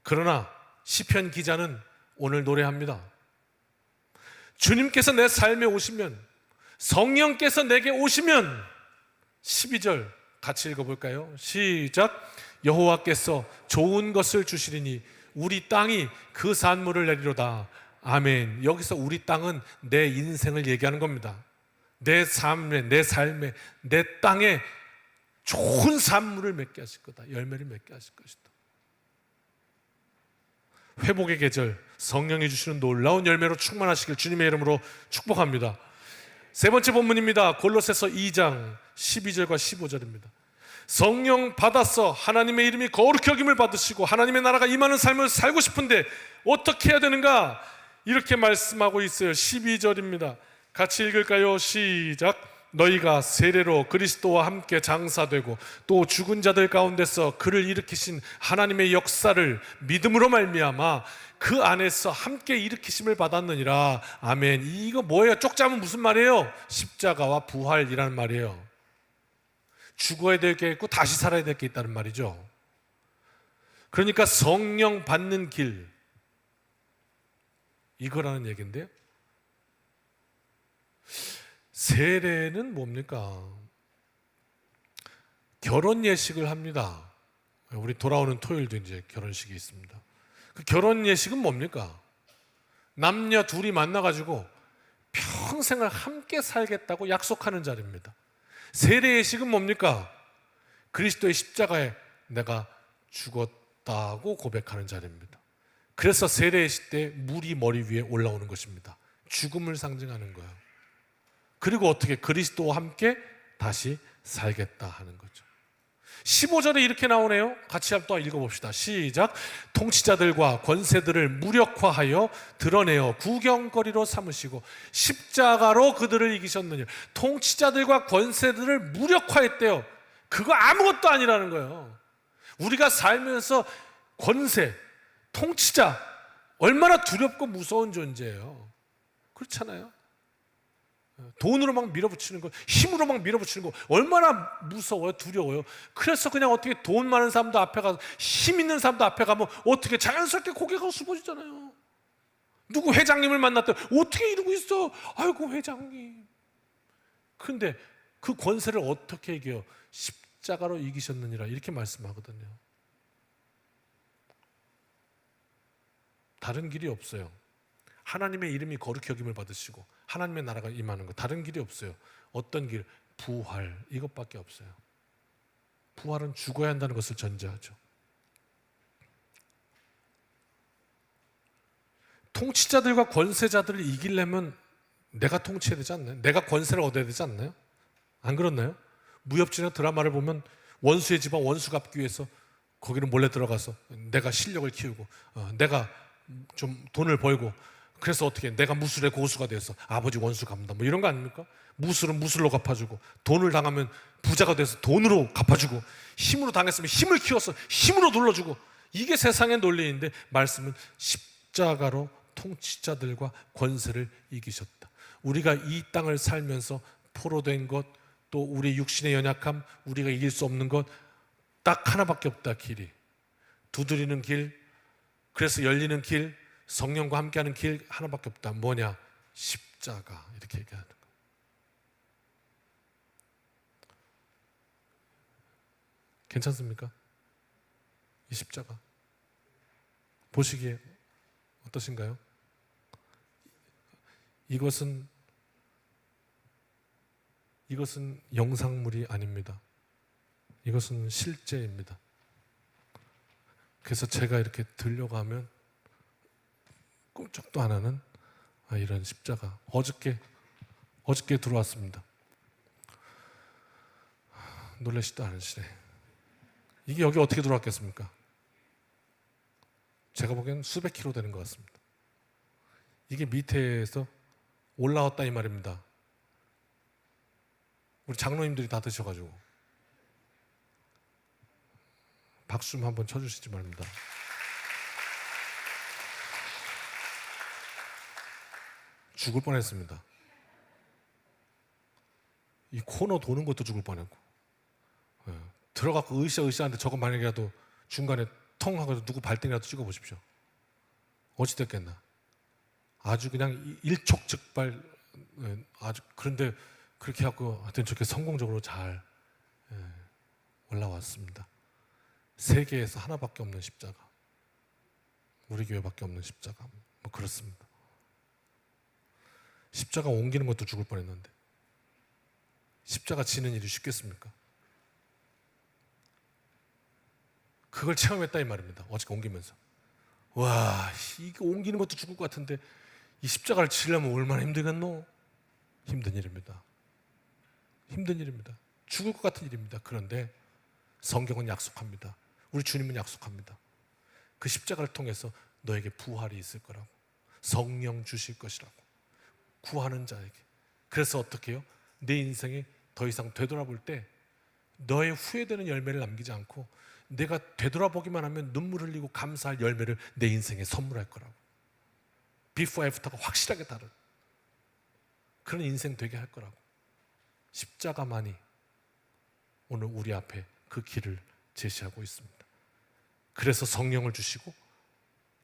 그러나 시편 기자는 오늘 노래합니다. 주님께서 내 삶에 오시면, 성령께서 내게 오시면, 12절 같이 읽어볼까요? 시작. 여호와께서 좋은 것을 주시리니 우리 땅이 그 산물을 내리로다. 아멘. 여기서 우리 땅은 내 인생을 얘기하는 겁니다. 내 삶에, 내 땅에 좋은 산물을 맺게 하실 거다. 열매를 맺게 하실 것이다. 회복의 계절, 성령이 주시는 놀라운 열매로 충만하시길 주님의 이름으로 축복합니다. 세 번째 본문입니다. 골로새서 2장 12절과 15절입니다. 성령 받아서 하나님의 이름이 거룩히 여김을 받으시고 하나님의 나라가 임하는 삶을 살고 싶은데 어떻게 해야 되는가? 이렇게 말씀하고 있어요. 12절입니다. 같이 읽을까요? 시작. 너희가 세례로 그리스도와 함께 장사되고 또 죽은 자들 가운데서 그를 일으키신 하나님의 역사를 믿음으로 말미암아 그 안에서 함께 일으키심을 받았느니라. 아멘. 이거 뭐예요? 쪽자면 무슨 말이에요? 십자가와 부활이라는 말이에요. 죽어야 될 게 있고 다시 살아야 될 게 있다는 말이죠. 그러니까 성령 받는 길, 이거라는 얘기인데요. 세례는 뭡니까? 결혼 예식을 합니다. 우리 돌아오는 토요일도 이제 결혼식이 있습니다. 그 결혼 예식은 뭡니까? 남녀 둘이 만나가지고 평생을 함께 살겠다고 약속하는 자리입니다. 세례 예식은 뭡니까? 그리스도의 십자가에 내가 죽었다고 고백하는 자리입니다. 그래서 세례 예식 때 물이 머리 위에 올라오는 것입니다. 죽음을 상징하는 거예요. 그리고 어떻게 그리스도와 함께 다시 살겠다 하는 거죠. 15절에 이렇게 나오네요. 같이 한번 또 읽어봅시다. 시작. 통치자들과 권세들을 무력화하여 드러내어 구경거리로 삼으시고 십자가로 그들을 이기셨느니. 통치자들과 권세들을 무력화했대요. 그거 아무것도 아니라는 거예요. 우리가 살면서 권세, 통치자 얼마나 두렵고 무서운 존재예요. 그렇잖아요. 돈으로 막 밀어붙이는 거, 힘으로 막 밀어붙이는 거 얼마나 무서워요, 두려워요. 그래서 그냥 어떻게 돈 많은 사람도 앞에 가서 힘 있는 사람도 앞에 가면 어떻게 자연스럽게 고개가 숙어지잖아요. 누구 회장님을 만났더니 어떻게 이러고 있어? 아이고 회장님. 그런데 그 권세를 어떻게 이겨요? 십자가로 이기셨느니라 이렇게 말씀하거든요. 다른 길이 없어요. 하나님의 이름이 거룩히 여김을 받으시고 하나님의 나라가 임하는 거 다른 길이 없어요. 어떤 길? 부활, 이것밖에 없어요. 부활은 죽어야 한다는 것을 전제하죠. 통치자들과 권세자들을 이기려면 내가 통치해야 되지 않나요? 내가 권세를 얻어야 되지 않나요? 안 그렇나요? 무협지나 드라마를 보면 원수의 집안 원수 갚기 위해서 거기를 몰래 들어가서 내가 실력을 키우고 내가 좀 돈을 벌고 그래서 어떻게 내가 무술의 고수가 돼서 아버지 원수 갚는다 뭐 이런 거 아닙니까? 무술은 무술로 갚아주고 돈을 당하면 부자가 돼서 돈으로 갚아주고 힘으로 당했으면 힘을 키워서 힘으로 눌러주고 이게 세상의 논리인데 말씀은 십자가로 통치자들과 권세를 이기셨다. 우리가 이 땅을 살면서 포로된 것 또 우리 육신의 연약함 우리가 이길 수 없는 것 딱 하나밖에 없다. 길이 두드리는 길 그래서 열리는 길 성령과 함께하는 길 하나밖에 없다. 뭐냐? 십자가 이렇게 얘기하는 거. 괜찮습니까? 이 십자가 보시기에 어떠신가요? 이것은 영상물이 아닙니다. 이것은 실제입니다. 그래서 제가 이렇게 들려고 하면 꼼짝도 안 하는 이런 십자가. 어저께 들어왔습니다. 놀라시도 않으시네. 이게 여기 어떻게 들어왔겠습니까? 제가 보기엔 수백 킬로 되는 것 같습니다. 이게 밑에서 올라왔다 이 말입니다. 우리 장로님들이 다 드셔가지고 박수 좀 한번 쳐주시지 말입니다. 죽을 뻔했습니다. 이 코너 도는 것도 죽을 뻔했고, 들어가고 으쌰으쌰한데 저거 만약에라도 중간에 통 하고 누구 발등이라도 찍어 보십시오. 어찌 됐겠나. 아주 그냥 일촉즉발. 아주 그런데 그렇게 하고 하여튼 저렇게 성공적으로 잘 올라왔습니다. 세계에서 하나밖에 없는 십자가, 우리 교회밖에 없는 십자가, 뭐 그렇습니다. 십자가 옮기는 것도 죽을 뻔했는데 십자가 지는 일이 쉽겠습니까? 그걸 체험했다 이 말입니다. 어저께 옮기면서 와, 이거 옮기는 것도 죽을 것 같은데 이 십자가를 지려면 얼마나 힘들겠노? 힘든 일입니다. 힘든 일입니다. 죽을 것 같은 일입니다. 그런데 성경은 약속합니다. 우리 주님은 약속합니다. 그 십자가를 통해서 너에게 부활이 있을 거라고, 성령 주실 것이라고, 구하는 자에게. 그래서 어떻게 해요? 내 인생에 더 이상 되돌아볼 때 너의 후회되는 열매를 남기지 않고 내가 되돌아보기만 하면 눈물 흘리고 감사할 열매를 내 인생에 선물할 거라고. 비포 애프터가 확실하게 다른 그런 인생 되게 할 거라고. 십자가만이 오늘 우리 앞에 그 길을 제시하고 있습니다. 그래서 성령을 주시고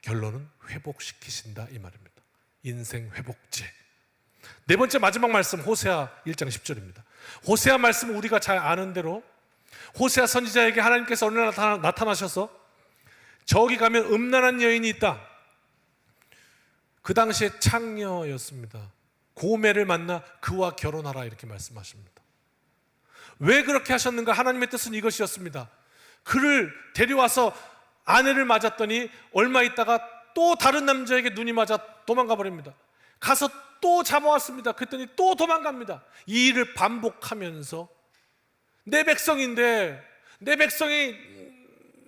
결론은 회복시키신다 이 말입니다. 인생 회복제. 네 번째 마지막 말씀, 호세아 1장 10절입니다. 호세아 말씀 우리가 잘 아는 대로 호세아 선지자에게 하나님께서 어느 날 나타나셔서 저기 가면 음란한 여인이 있다. 그 당시에 창녀였습니다. 고멜을 만나 그와 결혼하라 이렇게 말씀하십니다. 왜 그렇게 하셨는가? 하나님의 뜻은 이것이었습니다. 그를 데려와서 아내를 맞았더니 얼마 있다가 또 다른 남자에게 눈이 맞아 도망가 버립니다. 가서 또 잡아왔습니다. 그랬더니 또 도망갑니다. 이 일을 반복하면서 내 백성인데 내 백성이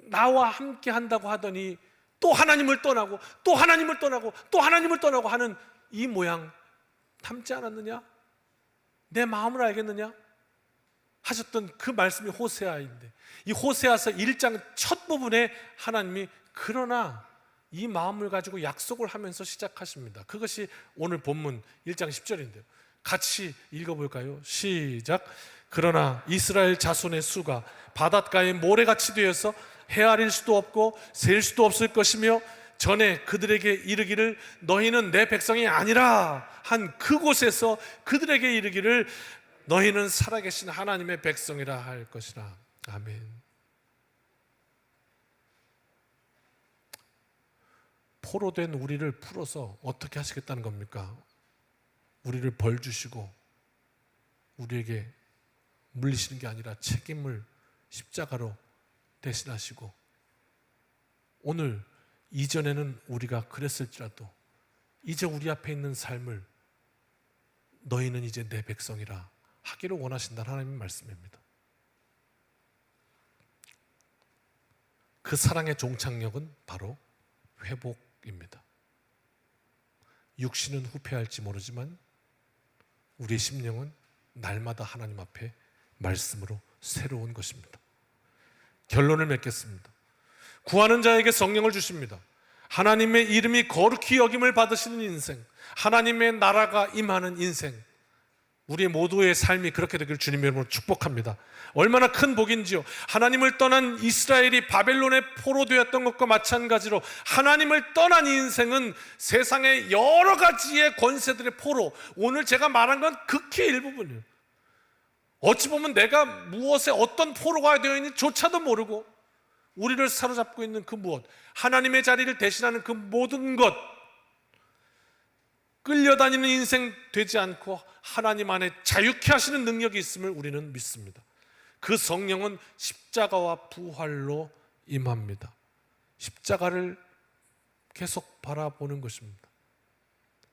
나와 함께 한다고 하더니 또 하나님을 떠나고 또 하나님을 떠나고 또 하나님을 떠나고 하는 이 모양 닮지 않았느냐? 내 마음을 알겠느냐? 하셨던 그 말씀이 호세아인데, 이 호세아서 1장 첫 부분에 하나님이 그러나 이 마음을 가지고 약속을 하면서 시작하십니다. 그것이 오늘 본문 1장 10절인데요. 같이 읽어볼까요? 시작. 그러나 이스라엘 자손의 수가 바닷가의 모래같이 되어서 헤아릴 수도 없고 셀 수도 없을 것이며 전에 그들에게 이르기를 너희는 내 백성이 아니라 한 그곳에서 그들에게 이르기를 너희는 살아계신 하나님의 백성이라 할 것이라. 아멘. 포로된 우리를 풀어서 어떻게 하시겠다는 겁니까? 우리를 벌 주시고 우리에게 물리시는 게 아니라 책임을 십자가로 대신하시고, 오늘 이전에는 우리가 그랬을지라도 이제 우리 앞에 있는 삶을 너희는 이제 내 백성이라 하기를 원하신다는 하나님의 말씀입니다. 그 사랑의 종착역은 바로 회복입니다. 육신은 후패할지 모르지만 우리의 심령은 날마다 하나님 앞에 말씀으로 새로운 것입니다. 결론을 맺겠습니다. 구하는 자에게 성령을 주십니다. 하나님의 이름이 거룩히 여김을 받으시는 인생, 하나님의 나라가 임하는 인생, 우리 모두의 삶이 그렇게 되기를 주님의 이름으로 축복합니다. 얼마나 큰 복인지요. 하나님을 떠난 이스라엘이 바벨론에 포로되었던 것과 마찬가지로 하나님을 떠난 인생은 세상의 여러 가지의 권세들의 포로, 오늘 제가 말한 건 극히 일부분이에요. 어찌 보면 내가 무엇에 어떤 포로가 되어 있는지조차도 모르고 우리를 사로잡고 있는 그 무엇, 하나님의 자리를 대신하는 그 모든 것, 끌려다니는 인생 되지 않고 하나님 안에 자유케 하시는 능력이 있음을 우리는 믿습니다. 그 성령은 십자가와 부활로 임합니다. 십자가를 계속 바라보는 것입니다.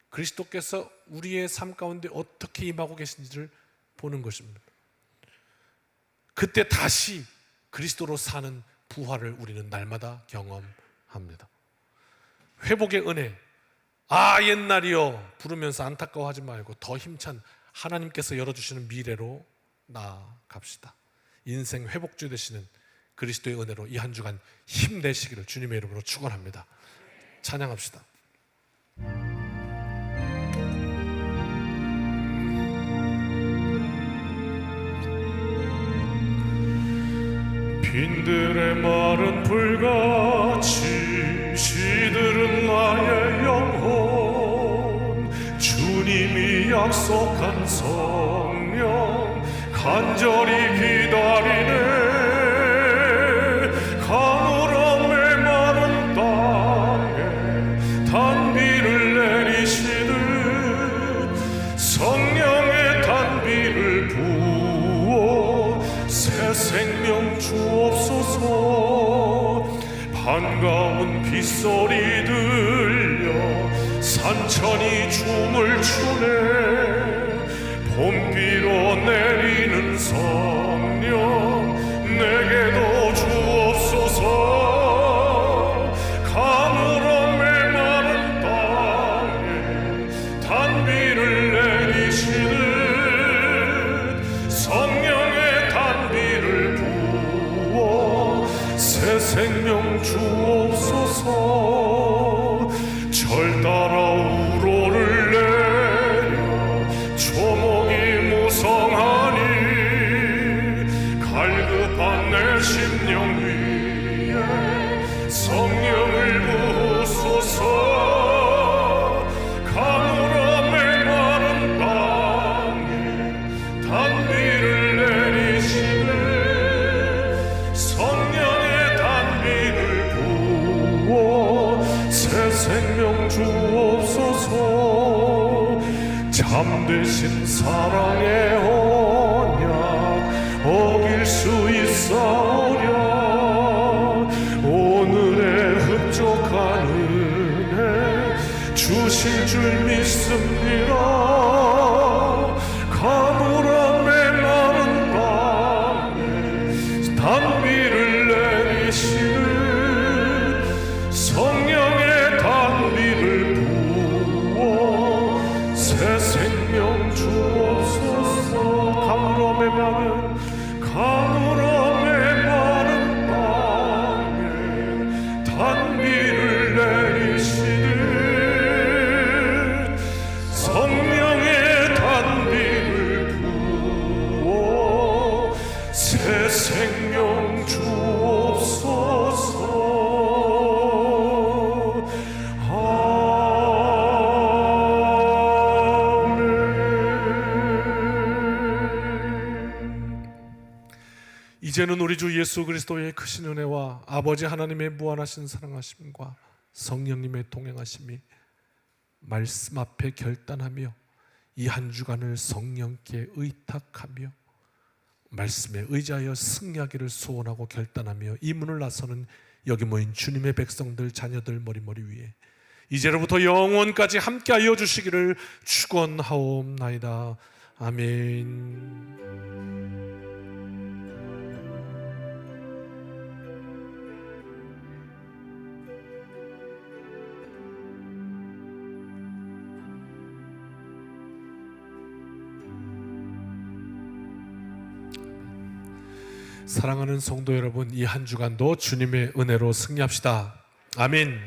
그리스도께서 우리의 삶 가운데 어떻게 임하고 계신지를 보는 것입니다. 그때 다시 그리스도로 사는 부활을 우리는 날마다 경험합니다. 회복의 은혜, 아 옛날이여 부르면서 안타까워하지 말고 더 힘찬 하나님께서 열어주시는 미래로 나아갑시다. 인생 회복주 되시는 그리스도의 은혜로 이 한 주간 힘내시기를 주님의 이름으로 축원합니다. 찬양합시다. 빈들의 마른 불같이 시들은 나의 영혼, 주님이 약속한 성령 간절히 기다리네. 가물어 메마른 땅에 단비를 내리시듯 성령의 단비를 부어 새 생명 주옵소서. 반가운 빗소리 들려 산천이 춤을 추네. 봄비로 내리는 성령 내게도 주옵소서. 가물어 메마른 땅에 단비를 내리시듯 성령의 단비를 부어 새 생명 주옵소서. 절 따라 우로를 내려 초목이 무성하니 갈급한 내 심령 위에 성령을 부으소서. 가물어 메마른 땅에 단비를 내리시네. 성령의 단비를 부어 새 생명 주옵소서. 잠드신 사랑의 언약 어길 수 있사오랴. 오늘의 흡족한 은혜 주실 줄 믿습니다. 가물어 메마른 땅에 단비를 내리시는 성령의 단비를 부어 새 생명 주옵소서. 가물어 메마른 땅에 단비를 내리시듯 성령의 단비를 부어 새 생명 주옵소서. 이제는 우리 주 예수 그리스도의 크신 은혜와 아버지 하나님의 무한하신 사랑하심과 성령님의 동행하심이 말씀 앞에 결단하며 이 한 주간을 성령께 의탁하며 말씀에 의지하여 승리하기를 소원하고 결단하며 이 문을 나서는 여기 모인 주님의 백성들 자녀들 머리머리 위에 이제로부터 영원까지 함께하여 주시기를 축원하옵나이다. 아멘. 사랑하는 성도 여러분, 이 한 주간도 주님의 은혜로 승리합시다. 아멘.